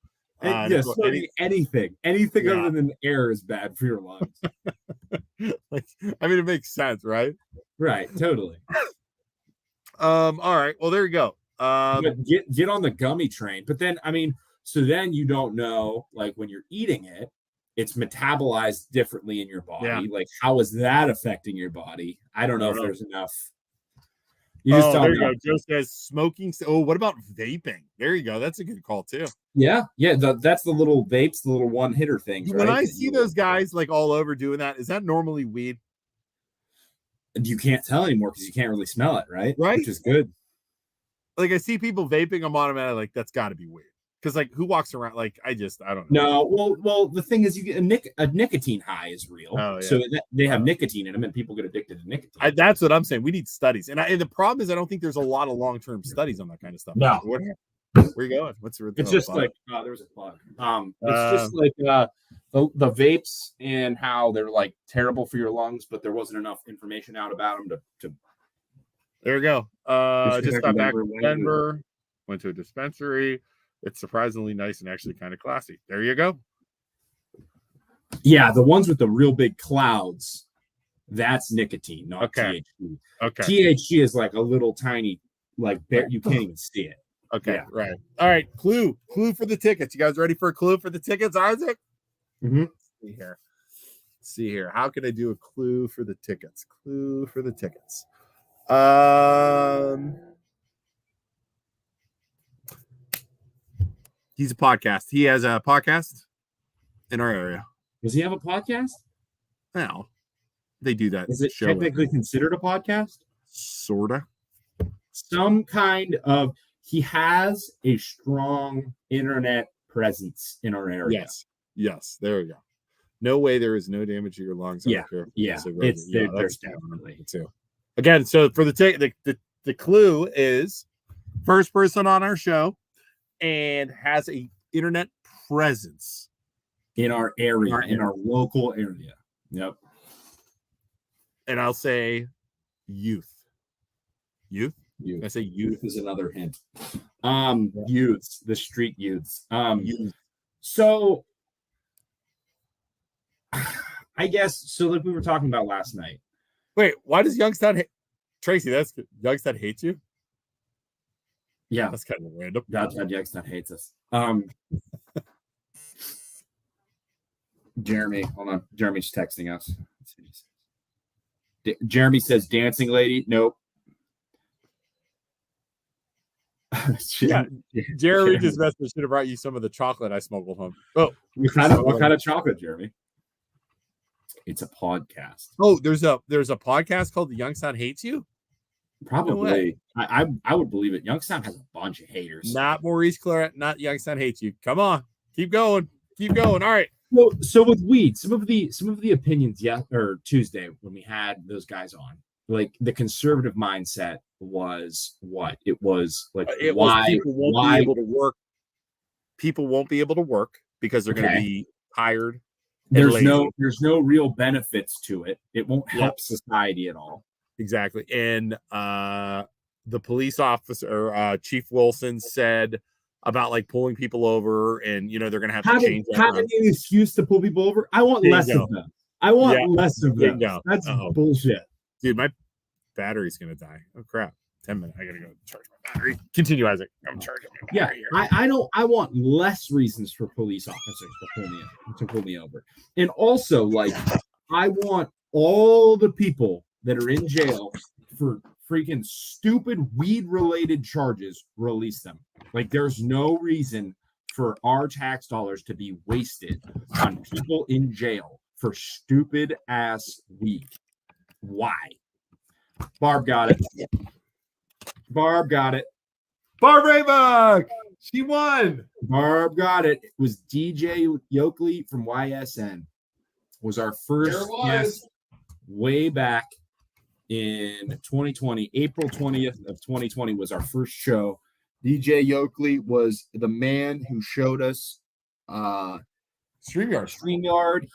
Anything other than air is bad for your lungs. I mean, it makes sense, right? Right, totally. All right. Well, there you go. But get on the gummy train. But then, I mean, so then you don't know, like when you're eating it, it's metabolized differently in your body. Yeah. Like, how is that affecting your body? I don't know if there's enough. You just there you them. go. Joe says smoking. Oh, what about vaping? There you go. That's a good call too. Yeah. That's the little vapes, the little one hitter things. When right? I see those guys like all over doing that, is that normally weed? You can't tell anymore because you can't really smell it, right? Right. Which is good. Like I see people vaping, I'm automatically like, that's got to be weird. Because like, who walks around? Like, I don't know. No, well, the thing is, you get a nicotine high is real. Oh, yeah. So they have nicotine in them, and people get addicted to nicotine. That's what I'm saying. We need studies, and the problem is, I don't think there's a lot of long-term studies on that kind of stuff. No. Where you going? It's just like there was a plug. It's just like the vapes and how they're like terrible for your lungs, but there wasn't enough information out about them to. There we go. Just got back from Denver. Went to a dispensary. It's surprisingly nice and actually kind of classy. There you go. Yeah, the ones with the real big clouds, that's nicotine, not THC. Okay. THC is like a little tiny, like you can't even see it. Okay, yeah. Right. All right. Clue for the tickets. You guys ready for a clue for the tickets, Isaac? Mm-hmm. Let's see here. How can I do a clue for the tickets? Clue for the tickets. He's a podcast. He has a podcast in our area. Does he have a podcast? No, they do that. Is it technically considered a podcast? Sorta. Some kind of. He has a strong internet presence in our area. Yes. There we go. No way. There is no damage to your lungs. Yeah. There's definitely too. Again, so for the clue is first person on our show and has a internet presence in our area, in our local area. Yep. And I'll say youth. Youth. I say youth is another hint. Youths, the street youths. So I guess so. Like we were talking about last night. Wait, why does Youngstown Tracy? That's Youngstown hates you. Yeah, that's kind of random. Downtown Youngstown hates us. Jeremy, hold on. Jeremy's texting us. Jeremy says, "Dancing lady." Nope. Yeah, Jeremy just should have brought you some of the chocolate I smuggled home. Oh, what kind of chocolate, Jeremy? It's a podcast. Oh, there's a podcast called The Youngstown Hates You. Probably. No, I would believe it. Youngstown has a bunch of haters. Not Maurice Claret, not Youngstown Hates You. Come on, keep going. All right. So with weed, some of the opinions, or Tuesday when we had those guys on, like the conservative mindset was what it was like. People won't be able to work. People won't be able to work because they're going to be tired. There's no real benefits to it. It won't help society at all. Exactly. And the police officer, Chief Wilson, said about like pulling people over, and they're going to have to change. Having an excuse to pull people over. I want less of them. I want less of them. That's bullshit, dude. My battery's going to die. Oh crap! 10 minutes. I got to go charge my battery. Continue, Isaac. I'm charging my battery here. I want less reasons for police officers to pull me over, and also like I want all the people that are in jail for freaking stupid weed-related charges, release them. Like, there's no reason for our tax dollars to be wasted on people in jail for stupid-ass weed. Why? Barb got it. Barb Raybuck! She won! Barb got it. It was DJ Yoakley from YSN. Was our first guest way back in 2020. April 20th of 2020 was our first show. DJ Yoakley was the man who showed us StreamYard.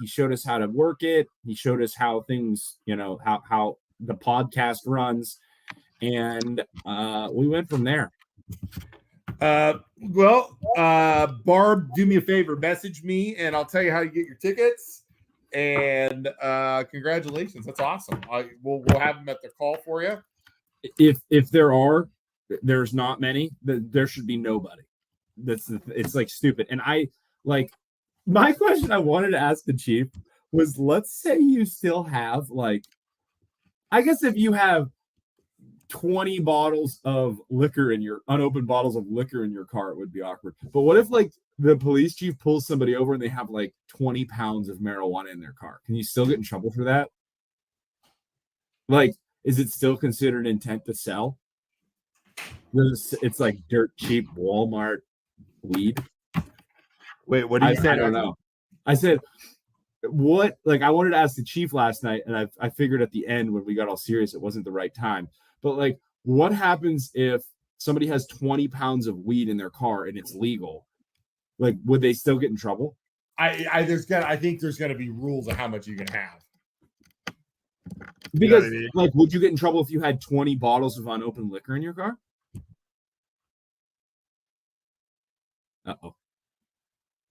He showed us how to work it. He showed us how things, how the podcast runs. And we went from there. Barb, do me a favor, message me and I'll tell you how you get your tickets. And congratulations, that's awesome. We'll have them at the call for you. If there's not many, there should be nobody. It's like stupid. And my question I wanted to ask the chief was, let's say you still have I guess if you have 20 bottles of liquor in your unopened bottles of liquor in your car, it would be awkward. But what if like the police chief pulls somebody over and they have like 20 pounds of marijuana in their car? Can you still get in trouble for that? Like, is it still considered intent to sell? It's like dirt cheap Walmart weed. Wait, what did you say? I don't know. I said, what? Like, I wanted to ask the chief last night, and I figured at the end when we got all serious, it wasn't the right time. But like, what happens if somebody has 20 pounds of weed in their car and it's legal? Like, would they still get in trouble? I think there's gonna be rules of how much you can have. Because, you know what I mean? Like, would you get in trouble if you had 20 bottles of unopened liquor in your car? Uh-oh.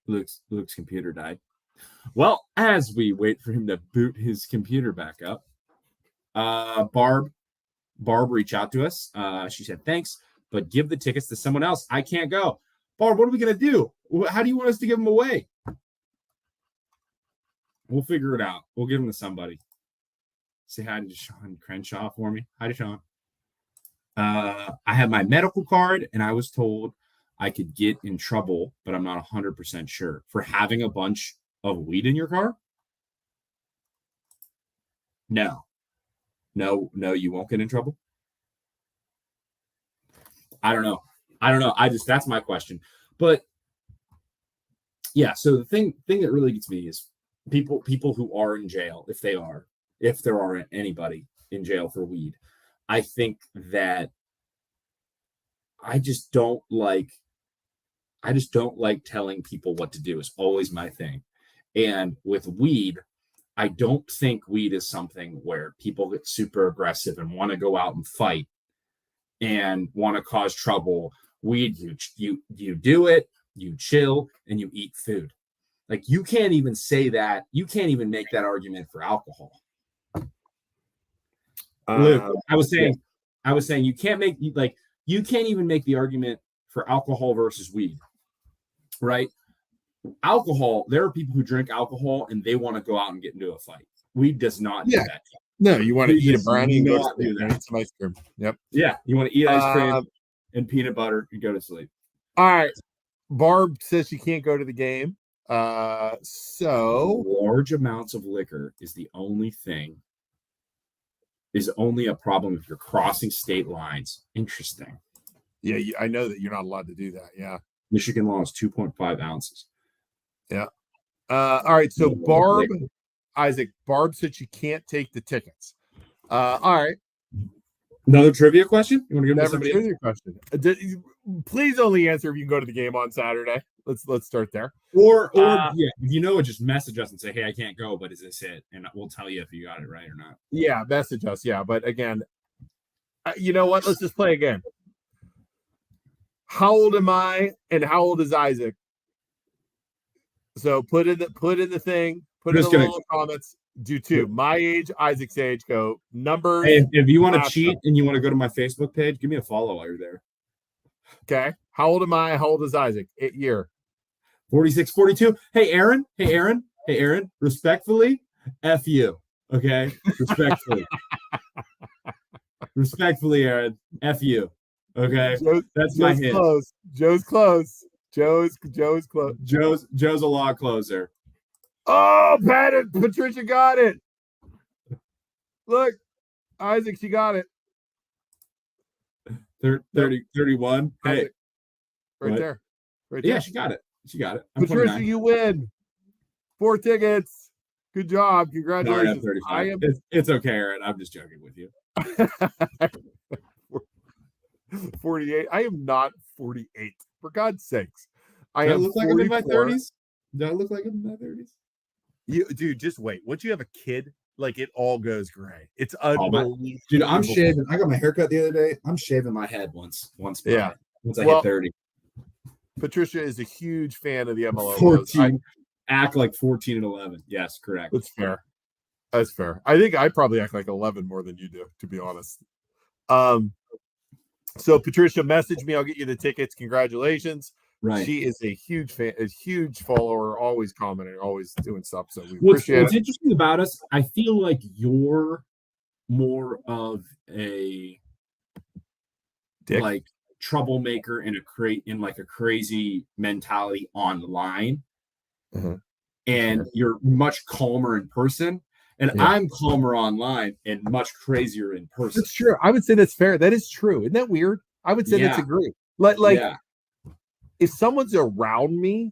Luke's computer died. Well, as we wait for him to boot his computer back up, Barb reached out to us. She said, thanks, but give the tickets to someone else. I can't go. Barb, what are we going to do? How do you want us to give them away? We'll figure it out. We'll give them to somebody. Say hi to Sean Crenshaw for me. Hi to Sean. I have my medical card, and I was told I could get in trouble, but I'm not 100% sure for having a bunch of weed in your car. No, you won't get in trouble. I don't know. That's my question. But yeah, so the thing that really gets me is people who are in jail, if there are anybody in jail for weed. I think that I just don't like telling people what to do. It's always my thing. And with weed, I don't think weed is something where people get super aggressive and want to go out and fight and want to cause trouble. Weed, you do it, you chill, and you eat food. Like, you can't even say that. You can't even make that argument for alcohol. Luke, I was saying you can't even make the argument for alcohol versus weed, right? Alcohol, there are people who drink alcohol and they want to go out and get into a fight. Weed does not do that. No, you want to eat a brownie and go to not do sleep. that. Eat some ice cream. Yep. Yeah, you want to eat ice cream and peanut butter and go to sleep. All right. Barb says she can't go to the game. So large amounts of liquor is only a problem if you're crossing state lines. Interesting. Yeah, I know that you're not allowed to do that. Yeah. Michigan law is 2.5 ounces. Yeah. All right. So Barb said she can't take the tickets. All right. Another trivia question? You want to give me somebody trivia question? Please only answer if you can go to the game on Saturday. Let's start there. Or yeah, if you know it, just message us and say, hey, I can't go, but is this it? And we'll tell you if you got it right or not. Yeah, message us. Yeah, but again, you know what? Let's just play again. How old am I and how old is Isaac? So put in the thing, put in the little comments. Do two. My age, Isaac's age. Go numbers. Hey, if you want to cheat and you want to go to my Facebook page, give me a follow while you're there. Okay. How old am I? How old is Isaac? 8 year. 46, 42. Hey, Aaron. Respectfully, F you. Okay? Respectfully, Aaron. F you. Okay? That's my hint. Close. Joe's close. Joe's close. Joe's a lot closer. Oh, Patricia got it. Look, Isaac, she got it. 31. Hey, right there. Yeah, she got it. Patricia, 29. You win 4 tickets. Good job. Congratulations. Sorry, it's okay, Aaron. I'm just joking with you. 48. I am not 48. For God's sakes. Do I look like I'm in my 30s? Do I look like I'm in my 30s? Dude, just wait. Once you have a kid, like, it all goes gray. It's unbelievable. Dude, I'm shaving. I got my haircut the other day. I'm shaving my head once I hit 30. Patricia is a huge fan of the MLO. 14. Act like 14 and 11. Yes, correct. That's fair. I think I probably act like 11 more than you do, to be honest. So Patricia, message me. I'll get you the tickets. Congratulations. Right. She is a huge fan, a huge follower, always commenting, always doing stuff. So we what's appreciate it. What's interesting about us, I feel like you're more of a Dick. like troublemaker and in like a crazy mentality online, and you're much calmer in person. And I'm calmer online and much crazier in person. That's true. I would say that's fair. That is true. Isn't that weird? I would say that's agree. Like if someone's around me,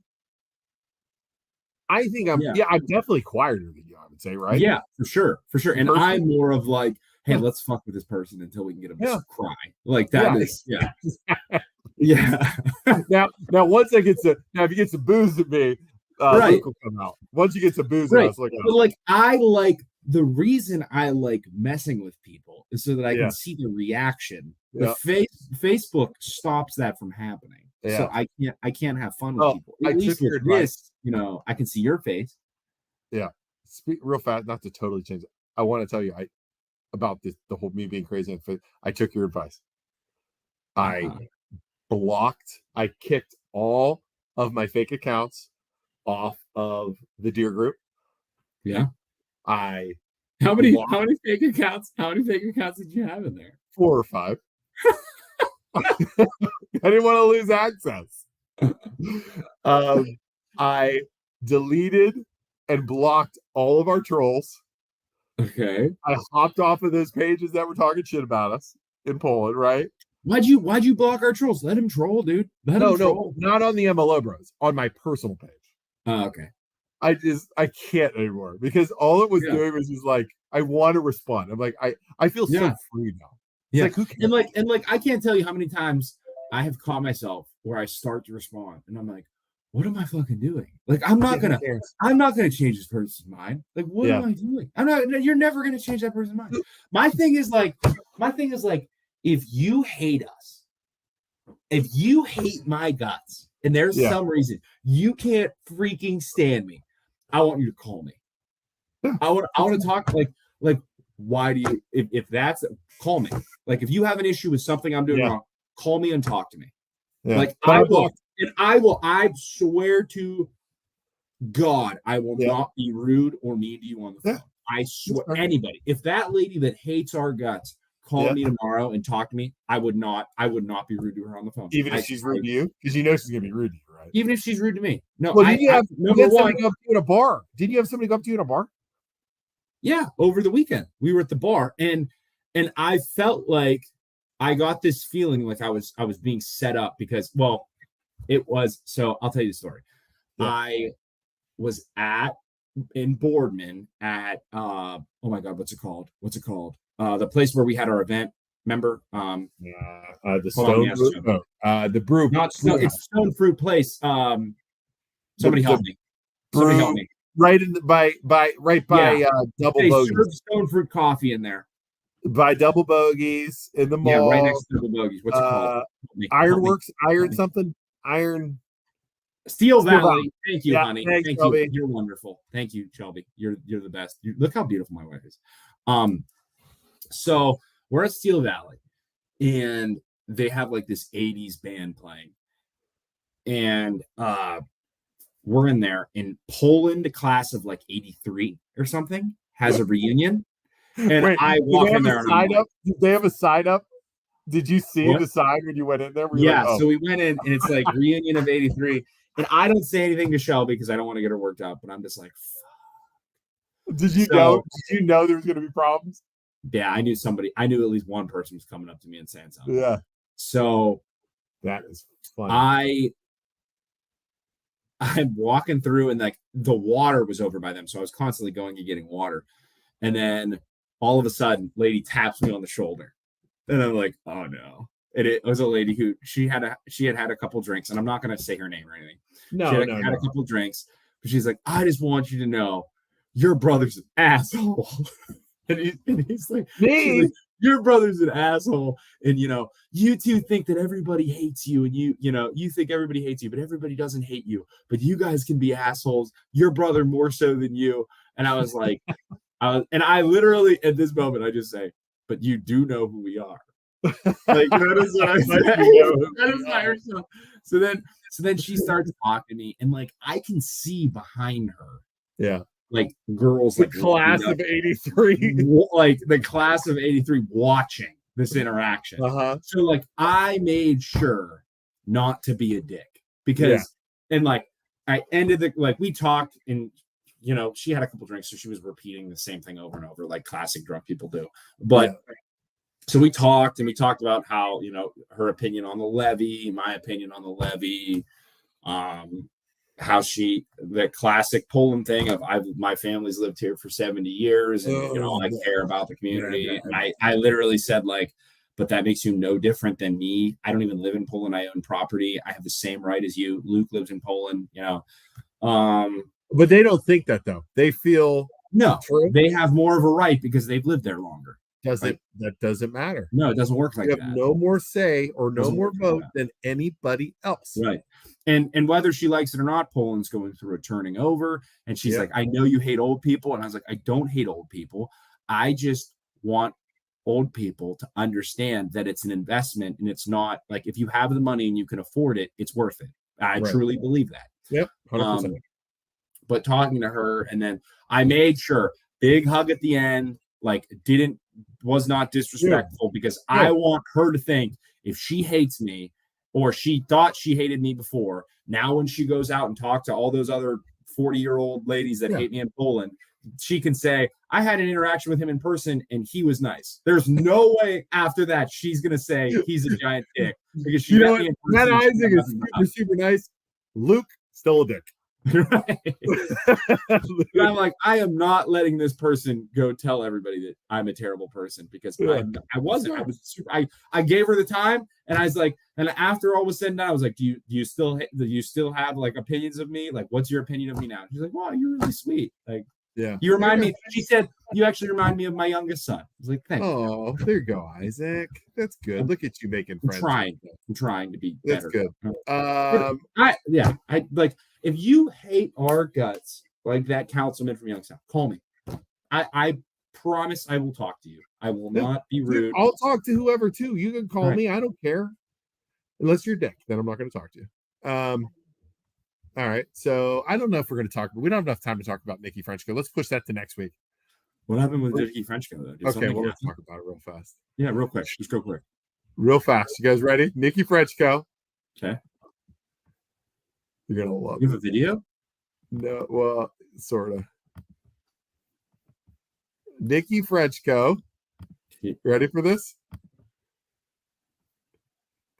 I think I'm definitely quieter than you, I would say, right? Yeah, for sure. And I'm more of like, hey, let's fuck with this person until we can get him to cry. Like that is Now once if you get some booze at me, Luke will come out. Once you get some booze, right. But like I like the reason I like messing with people is so that I can see the reaction. The Facebook stops that from happening. So I can't have fun with people. At least with this, I can see your face. Yeah. Speak real fast, not to totally change it. I want to tell you about this, the whole me being crazy. I took your advice. I kicked all of my fake accounts off of the Deer group. Yeah. How many fake accounts did you have in there? 4 or 5. I didn't want to lose access. I deleted and blocked all of our trolls. Okay. I hopped off of those pages that were talking shit about us in Poland, right? Why'd you block our trolls? Let him troll, dude. No, not on the MLO bros, on my personal page. Oh, okay. I can't anymore because all it was doing was just like, I want to respond. I'm like, I feel so free now. It's like, and I can't tell you how many times I have caught myself where I start to respond and I'm like, what am I fucking doing? Like, I'm not gonna change this person's mind. Like, what am I doing? You're never gonna change that person's mind. My thing is like, if you hate us, if you hate my guts, and there's some reason you can't freaking stand me, I want you to call me. I want to talk like why do you if that's call me. Like if you have an issue with something I'm doing wrong, call me and talk to me. Like I swear to God, I will not be rude or mean to you on the phone. I swear anybody. If that lady that hates our guts call me tomorrow and talk to me, I would not be rude to her on the phone. Even if she's rude to you? Because you know she's gonna be rude to you, right? Even if she's rude to me. No, well, you had somebody go up to you in a bar. Did you have somebody go up to you in a bar? Yeah, over the weekend. We were at the bar and I felt like I got this feeling like I was being set up because it was so I'll tell you the story. Yeah. I was in Boardman at oh my God, what's it called? The place where we had our event, remember? The Stone Fruit. The brew. It's Stone Fruit Place. Somebody help me. Right by Double Bogies. Serve Stone Fruit coffee in there. By Double Bogies in the mall. Yeah, right next to Double Bogies. What's it called? Ironworks, Iron Steel Valley. Thank you, honey. Thanks, Thank Shelby. you. You're wonderful. Thank you, Shelby. You're the best. Look how beautiful my wife is. So we're at Steel Valley, and they have like this 80s band playing, and we're in there. In Poland, class of like 83 or something has a reunion, and I walk in there. Did they have a sign up? Did you see the sign when you went in there? So we went in, and it's like reunion of 83. And I don't say anything to Shelby because I don't want to get her worked up, but I'm just like, fuck. Did you know there was going to be problems? Yeah, I knew at least one person was coming up to me and saying something. Yeah. So that is funny. I'm walking through and like the water was over by them. So I was constantly going and getting water. And then all of a sudden, lady taps me on the shoulder. And I'm like, oh no. And it was a lady who she had a couple drinks, and I'm not going to say her name or anything. She had a couple drinks, but she's like, I just want you to know your brother's an asshole. and he's like, your brother's an asshole. And, you two think that everybody hates you, and you think everybody hates you, but everybody doesn't hate you. But you guys can be assholes. Your brother more so than you. And I was like, I literally at this moment, I just say, but you do know who we are. Like that is what I said. So then she starts talking to me, and like I can see behind her. Yeah. Like girls the class of 83. Like the class of 83 watching. this interaction. Uh-huh. So like I made sure not to be a dick because and like I ended we talked and she had a couple drinks, so she was repeating the same thing over and over, like classic drunk people do. But so we talked about how, her opinion on the levy, my opinion on the levy, how the classic Poland thing of my family's lived here for 70 years and I care about the community. And I literally said but that makes you no different than me. I don't even live in Poland. I own property. I have the same right as you. Luke lives in Poland, But they don't think that though. They feel they have more of a right because they've lived there longer. That doesn't matter. No, it doesn't work like that. You have no more say or no more vote than anybody else. Right. And whether she likes it or not, Poland's going through a turning over. And she's like, I know you hate old people. And I was like, I don't hate old people. I just want old people to understand that it's an investment and it's not like if you have the money and you can afford it, it's worth it. I truly believe that. Yep. 100%. But talking to her, and then I made sure big hug at the end, was not disrespectful because I want her to think if she hates me or she thought she hated me before, now when she goes out and talks to all those other 40-year-old ladies that hate me in Poland, she can say, I had an interaction with him in person and he was nice. There's no way after that she's going to say he's a giant dick because she met me in person. Matt Isaac is super nice. Luke, still a dick. Right. I'm like, I am not letting this person go tell everybody that I'm a terrible person because I wasn't. I was super, I gave her the time and I was like, and after all was said and done, I was like, do you still have opinions of me? Like, what's your opinion of me now? She's like, wow, you're really sweet. Like, you remind me. She said, you actually remind me of my youngest son. I was like, thank you. Oh, there you go, Isaac. That's good. Look at you making friends. I'm trying to be better. That's good. I like. If you hate our guts like that councilman from Youngstown, call me. I promise I will talk to you. I will not be rude. I'll talk to whoever too. You can call me. I don't care. Unless you're dick, then I'm not going to talk to you. All right. So I don't know if we're going to talk, but we don't have enough time to talk about Nikki Frenchko. Let's push that to next week. What happened with Nikki Frenchko though? Okay, we'll talk about it real fast. Yeah, real quick. Just go quick. Real fast. You guys ready? Nikki Frenchko. Okay. You're gonna love it. You have a video? No, well, sort of. Nikki Frenchko. Ready for this?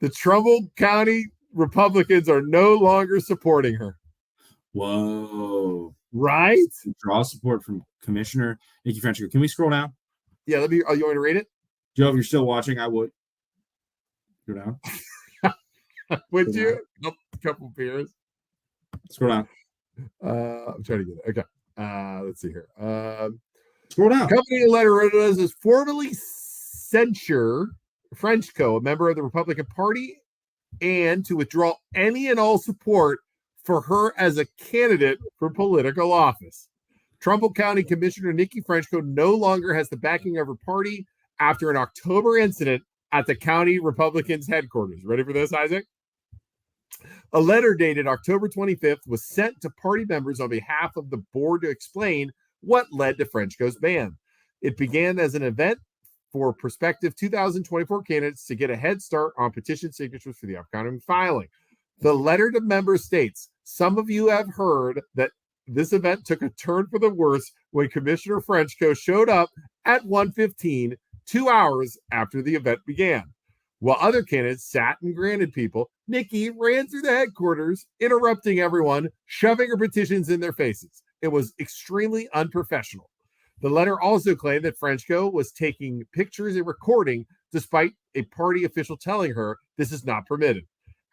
The Trumbull County Republicans are no longer supporting her. Whoa. Right? Draw support from Commissioner Nikki Frenchko. Can we scroll down? Yeah, let me. Oh, you want me to read it? Joe, if you're still watching, I would. Go down. Would you? Nope, a couple beers. Scroll down. I'm trying to get it. Okay. Let's see here. Scroll down. Company letter does formally censure Frenchko, a member of the Republican Party, and to withdraw any and all support for her as a candidate for political office. Trumbull County Commissioner Nikki Frenchko no longer has the backing of her party after an October incident at the county Republicans headquarters. Ready for this, Isaac? A letter dated October 25th was sent to party members on behalf of the board to explain what led to Frenchko's ban. It began as an event for prospective 2024 candidates to get a head start on petition signatures for the upcoming filing. The letter to members states, some of you have heard that this event took a turn for the worse when Commissioner Frenchko showed up at 1:15, 2 hours after the event began. While other candidates sat and granted people, Nikki ran through the headquarters, interrupting everyone, shoving her petitions in their faces. It was extremely unprofessional. The letter also claimed that Frenchko was taking pictures and recording, despite a party official telling her this is not permitted.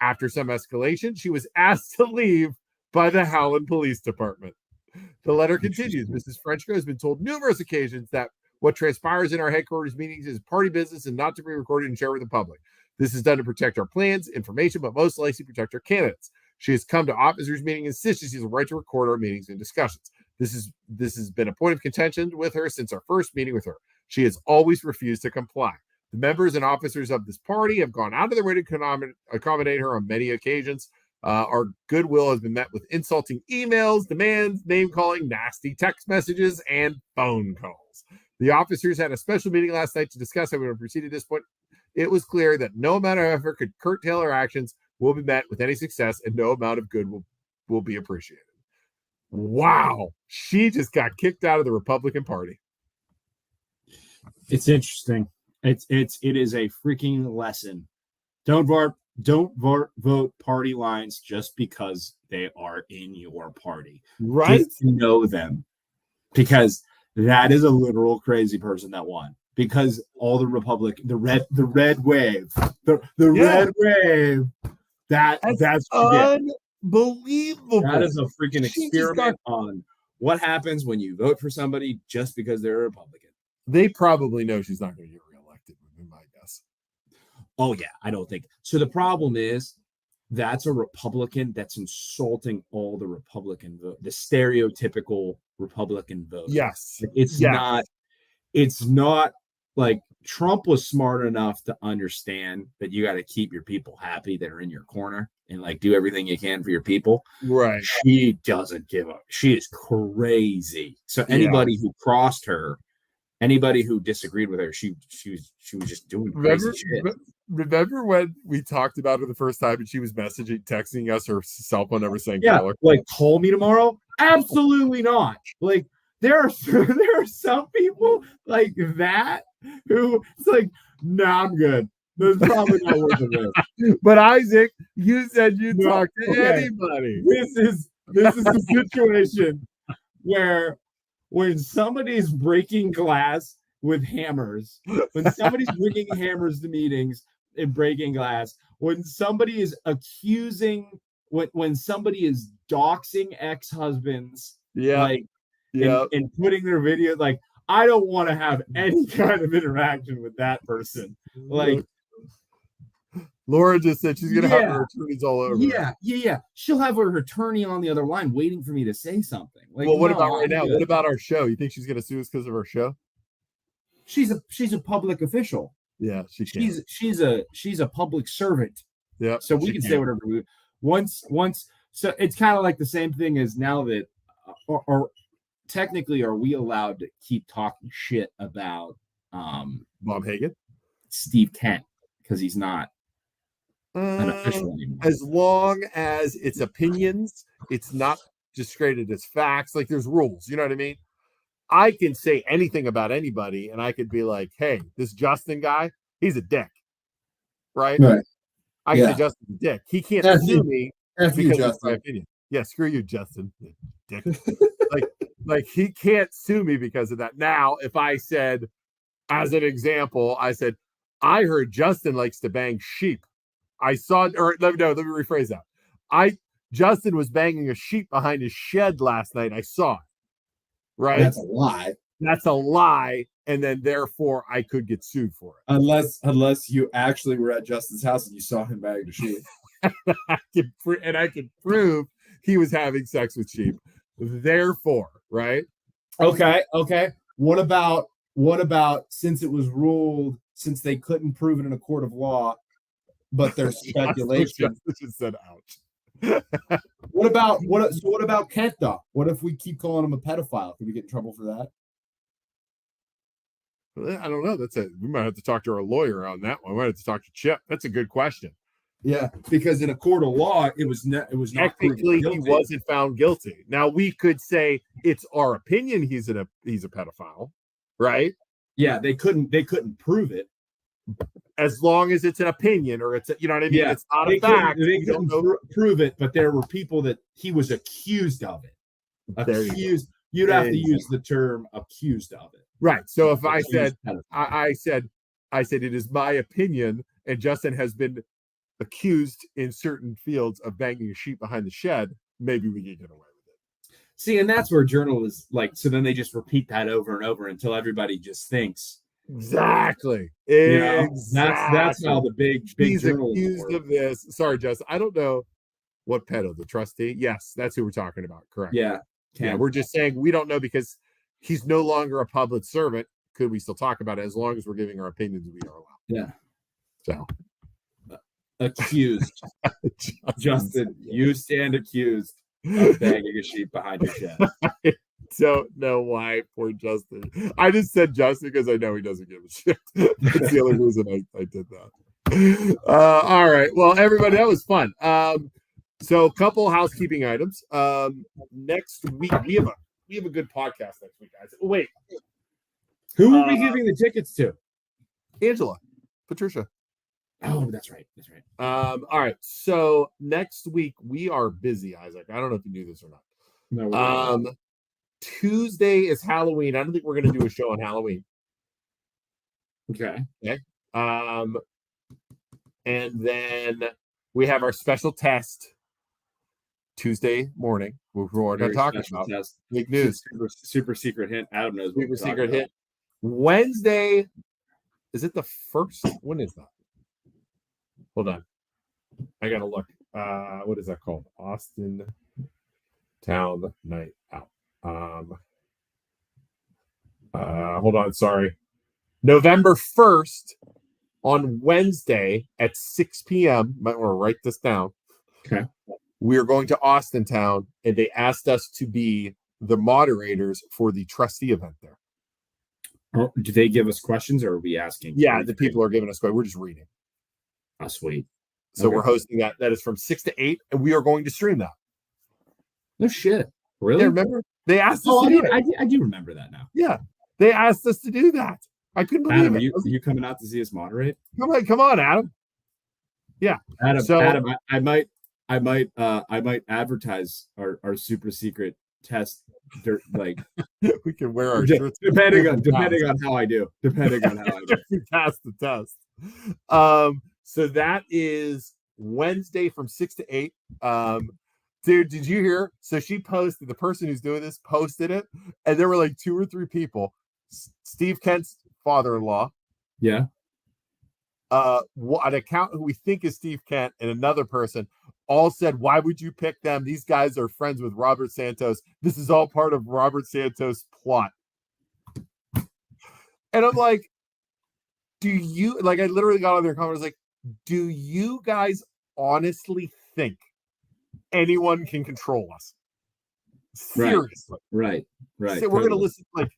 After some escalation, she was asked to leave by the Howland Police Department. The letter continues. Mrs. Frenchko has been told numerous occasions that what transpires in our headquarters meetings is party business and not to be recorded and shared with the public. This is done to protect our plans, information, but most likely protect our candidates. She has come to officers' meetings and insists she has a right to record our meetings and discussions. This has been a point of contention with her since our first meeting with her. She has always refused to comply. The members and officers of this party have gone out of their way to accommodate her on many occasions. Our goodwill has been met with insulting emails, demands, name calling, nasty text messages, and phone calls. The officers had a special meeting last night to discuss how we would proceed at this point. It was clear that no amount of effort could curtail our actions will be met with any success, and no amount of good will be appreciated. Wow. She just got kicked out of the Republican Party. It's interesting. It is a freaking lesson. Don't vote party lines just because they are in your party. Right? Just know them, because that is a literal crazy person that won. Because all the red wave, red wave. That's unbelievable. That is a freaking experiment on what happens when you vote for somebody just because they're a Republican. They probably know she's not going to get reelected, would be my guess. Oh, yeah, I don't think. So the problem is that's a Republican that's insulting all the Republican vote, the stereotypical Republican vote. Yes. It's not like Trump was smart enough to understand that you got to keep your people happy that are in your corner and like do everything you can for your people. Right. She doesn't give up. She is crazy. So anybody who crossed her, anybody who disagreed with her, she was just doing crazy shit. Remember when we talked about her the first time and she was texting us her cell phone number saying, like, call me tomorrow? Absolutely not. Like, there are some people like that who it's like, nah, I'm good. There's probably not worth it. But Isaac, you said you'd talk to anybody. This is the situation where when somebody's breaking glass with hammers, when somebody's bringing hammers to meetings and breaking glass, when somebody is accusing, when somebody is doxing ex-husbands, and putting their videos, like, I don't want to have any kind of interaction with that person. Like, Laura just said she's gonna have her attorneys all over. Yeah. She'll have her attorney on the other line waiting for me to say something. Like, well, what about right now? What about our show? You think she's gonna sue us because of our show? She's a public official. Yeah, she's a public servant. Yeah. So we can say whatever we once. So it's kind of like the same thing as now that, or technically, are we allowed to keep talking shit about Bob Hagan, Steve Kent, because he's not an official anymore? As long as it's opinions, it's not discredited as facts. Like, there's rules. You know what I mean? I can say anything about anybody, and I could be like, "Hey, this Justin guy, he's a dick," right? I can say Justin's a dick. He can't sue me because of my opinion. Yeah, screw you, Justin, dick. like he can't sue me because of that. Now, if I said, as an example, I heard Justin likes to bang sheep. Let me rephrase that. Justin was banging a sheep behind his shed last night. I saw it. Right? That's a lie. And then therefore I could get sued for it. Unless you actually were at Justin's house and you saw him bang the sheep. I can prove he was having sex with sheep. Therefore, right? Okay. What about since it was ruled, since they couldn't prove it in a court of law, but there's speculation. Just said ouch. What about Kent though? What if we keep calling him a pedophile? Could we get in trouble for that? I don't know. We might have to talk to our lawyer on that one. We might have to talk to Chip. That's a good question. Yeah, because in a court of law, it was not technically he wasn't found guilty. Now we could say it's our opinion he's a pedophile, right? Yeah, they couldn't prove it. As long as it's an opinion, or it's, you know what I mean? Yeah, it's not a fact. They couldn't prove it, but there were people that he was accused of it. You'd have to use the term accused of it. Right. So if I said it is my opinion, and Justin has been accused in certain fields of banging a sheep behind the shed, maybe we can get away with it. See, and that's where journalists so then they just repeat that over and over until everybody just thinks. Exactly. That's how the big he's accused of this. Sorry, Justin. I don't know what pedo, the trustee. Yes, that's who we're talking about. Correct. Yeah. Yeah. We're just saying we don't know because he's no longer a public servant. Could we still talk about it as long as we're giving our opinions? We are allowed. Yeah. So accused. Justin, you stand accused of banging a sheep behind your shed. don't know why poor Justin. I just said Justin because I know he doesn't give a shit. That's the only reason I did that. All right. Well, everybody, that was fun. So a couple housekeeping items. Next week we have a good podcast next week, guys. Oh, wait. Who are we giving the tickets to? Angela, Patricia. Oh, that's right. That's right. All right. So next week we are busy, Isaac. I don't know if you knew this or not. No. Tuesday is Halloween. I don't think we're going to do a show on Halloween. Okay. And then we have our special test Tuesday morning. We're not talking about test. Big news. Super secret hint. Adam knows. Super secret hint. Wednesday. Is it the first? When is that? Hold on. I gotta look. What is that called? Austin Town Night Out. Hold on, sorry. November 1st on Wednesday at 6 p.m. Might want to write this down. Okay. We are going to Austin Town, and they asked us to be the moderators for the trustee event there. Oh, do they give us questions, or are we asking? Yeah, the people are giving us questions. We're just reading. Oh, sweet. So we're hosting that. That is from 6 to 8, and we are going to stream that. No shit. Really? Yeah, remember? They asked us to do it. I do remember that now. Yeah. They asked us to do that. I couldn't believe Adam, it. Are you coming out to see us moderate? Come on, Adam. Yeah. Adam, I might advertise our super secret test. We can wear our shirts depending on how I do. Depending on how I do. We pass the test. So that is Wednesday from 6 to 8. Dude, did you hear? So she posted, the person who's doing this posted it, and there were like 2 or 3 people. Steve Kent's father-in-law. Yeah. An accountant who we think is Steve Kent, and another person all said, "Why would you pick them? These guys are friends with Robert Santos. This is all part of Robert Santos' plot." And I'm like, do you, like, I literally got on their comments like, do you guys honestly think anyone can control us? Seriously. Right. So we're gonna listen, like,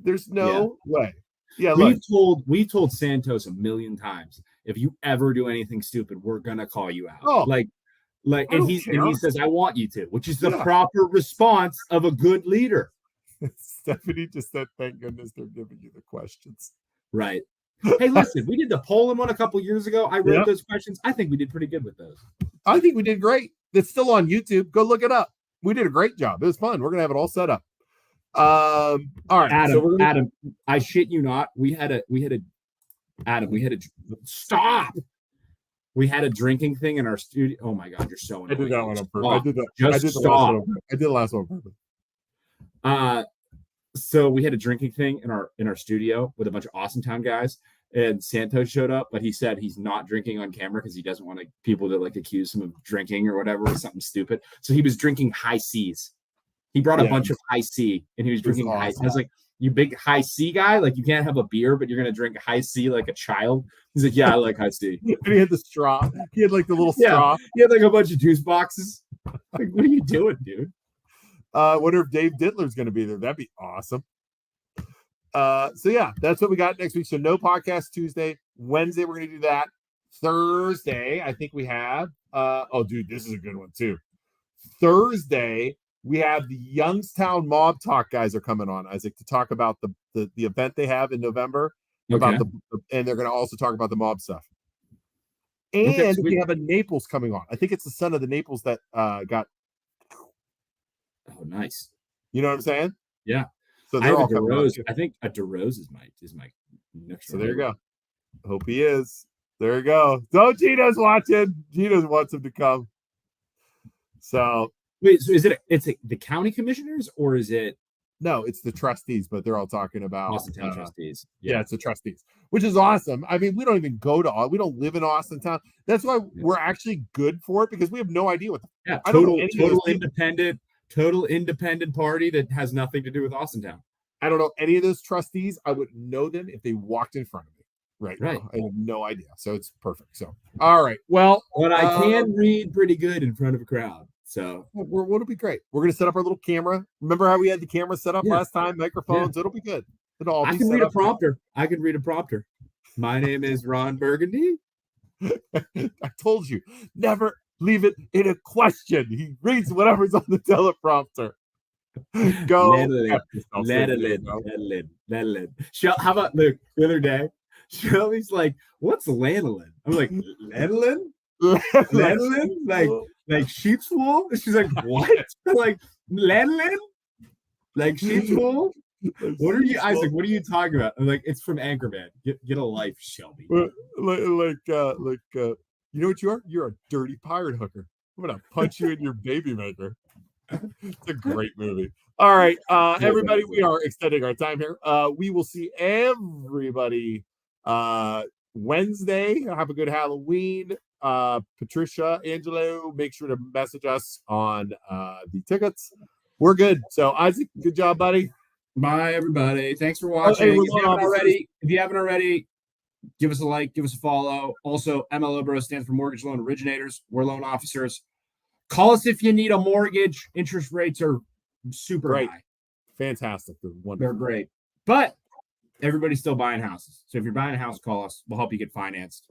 there's no way. Yeah, we told Santos a million times, if you ever do anything stupid, we're gonna call you out. Oh, and he says, I want you to, which is the proper response of a good leader. Stephanie just said, thank goodness they're giving you the questions. Right. Hey, listen, we did the polling one a couple years ago. I wrote those questions. I think we did pretty good with those. I think we did great. It's still on YouTube. Go look it up. We did a great job. It was fun. We're gonna have it all set up. All right, Adam, I shit you not. We had a stop. We had a drinking thing in our studio. Oh my god, you're so annoying. I did that one on purpose. I did the last one on purpose. So we had a drinking thing in our studio with a bunch of Awesome Town guys, and Santos showed up, but he said he's not drinking on camera because he doesn't want people to accuse him of drinking or whatever, or something stupid. So he was drinking high C's. He brought a bunch of high C, and he was drinking high. I was like, "You big high C guy? Like, you can't have a beer, but you're gonna drink high C like a child?" He's like, "Yeah, I like high C." And he had the straw. He had the little straw. He had a bunch of juice boxes. Like, what are you doing, dude? Wonder if Dave Dittler's gonna be there. That'd be awesome. So yeah, that's what we got next week. So no podcast Tuesday. Wednesday we're gonna do that. Thursday, I think we have. Oh, dude, this is a good one too. Thursday. We have the Youngstown Mob Talk guys are coming on, Isaac, to talk about the event they have in November. About and they're going to also talk about the mob stuff. And we have a Naples coming on. I think it's the son of the Naples that got. Oh, nice. You know what I'm saying? Yeah. So they're all coming on. I think a DeRose is my next. So there you go. Hope he is. There you go. So Gino's watching. Gino wants him to come. So. Wait, so it's the county commissioners, or is it? No, it's the trustees, but they're all talking about Austin Town trustees. Yeah, it's the trustees, which is awesome. I mean, we don't even we don't live in Austin Town. That's why we're actually good for it, because we have no idea what. Total independent party that has nothing to do with Austin Town. I don't know any of those trustees. I would know them if they walked in front of me. Right. Now. I have no idea. So it's perfect. So all right. Well, but I can read pretty good in front of a crowd. So it'll be great. We're gonna set up our little camera. Remember how we had the camera set up Yeah. last time? Microphones. It'll be good. It'll all I be can set read a up. prompter. I can read a prompter. My name is Ron Burgundy. I told you, never leave it in a question. He reads whatever's on the teleprompter. Go. Let it in. How about the other day? Shelby's like, "What's lanolin?" I'm like, "Lanolin? Lanolin? Like sheep's wool?" And she's like, "What?" I'm like, "Lanolin? Like sheep's wool?" What are you, Isaac? What are you talking about? I'm like, "It's from Anchorman. Get a life, Shelby." You know what you are? You're a dirty pirate hooker. I'm gonna punch you in your baby maker. It's a great movie. All right, everybody, we are extending our time here. We will see everybody Wednesday. Have a good Halloween. Patricia, Angelo, make sure to message us on the tickets. We're good. So Isaac, good job, buddy. Bye, everybody. Thanks for watching. Hey, if you haven't already, give us a like, give us a follow. Also, MLO Bros stands for Mortgage Loan Originators. We're loan officers. Call us if you need a mortgage. Interest rates are super high. Fantastic. They're great. But everybody's still buying houses. So if you're buying a house, call us. We'll help you get financed.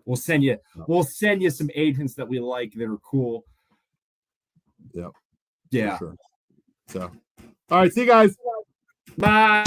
We'll send you some agents that we like that are cool. Yep. Yeah. Sure. So all right, see you guys. Bye.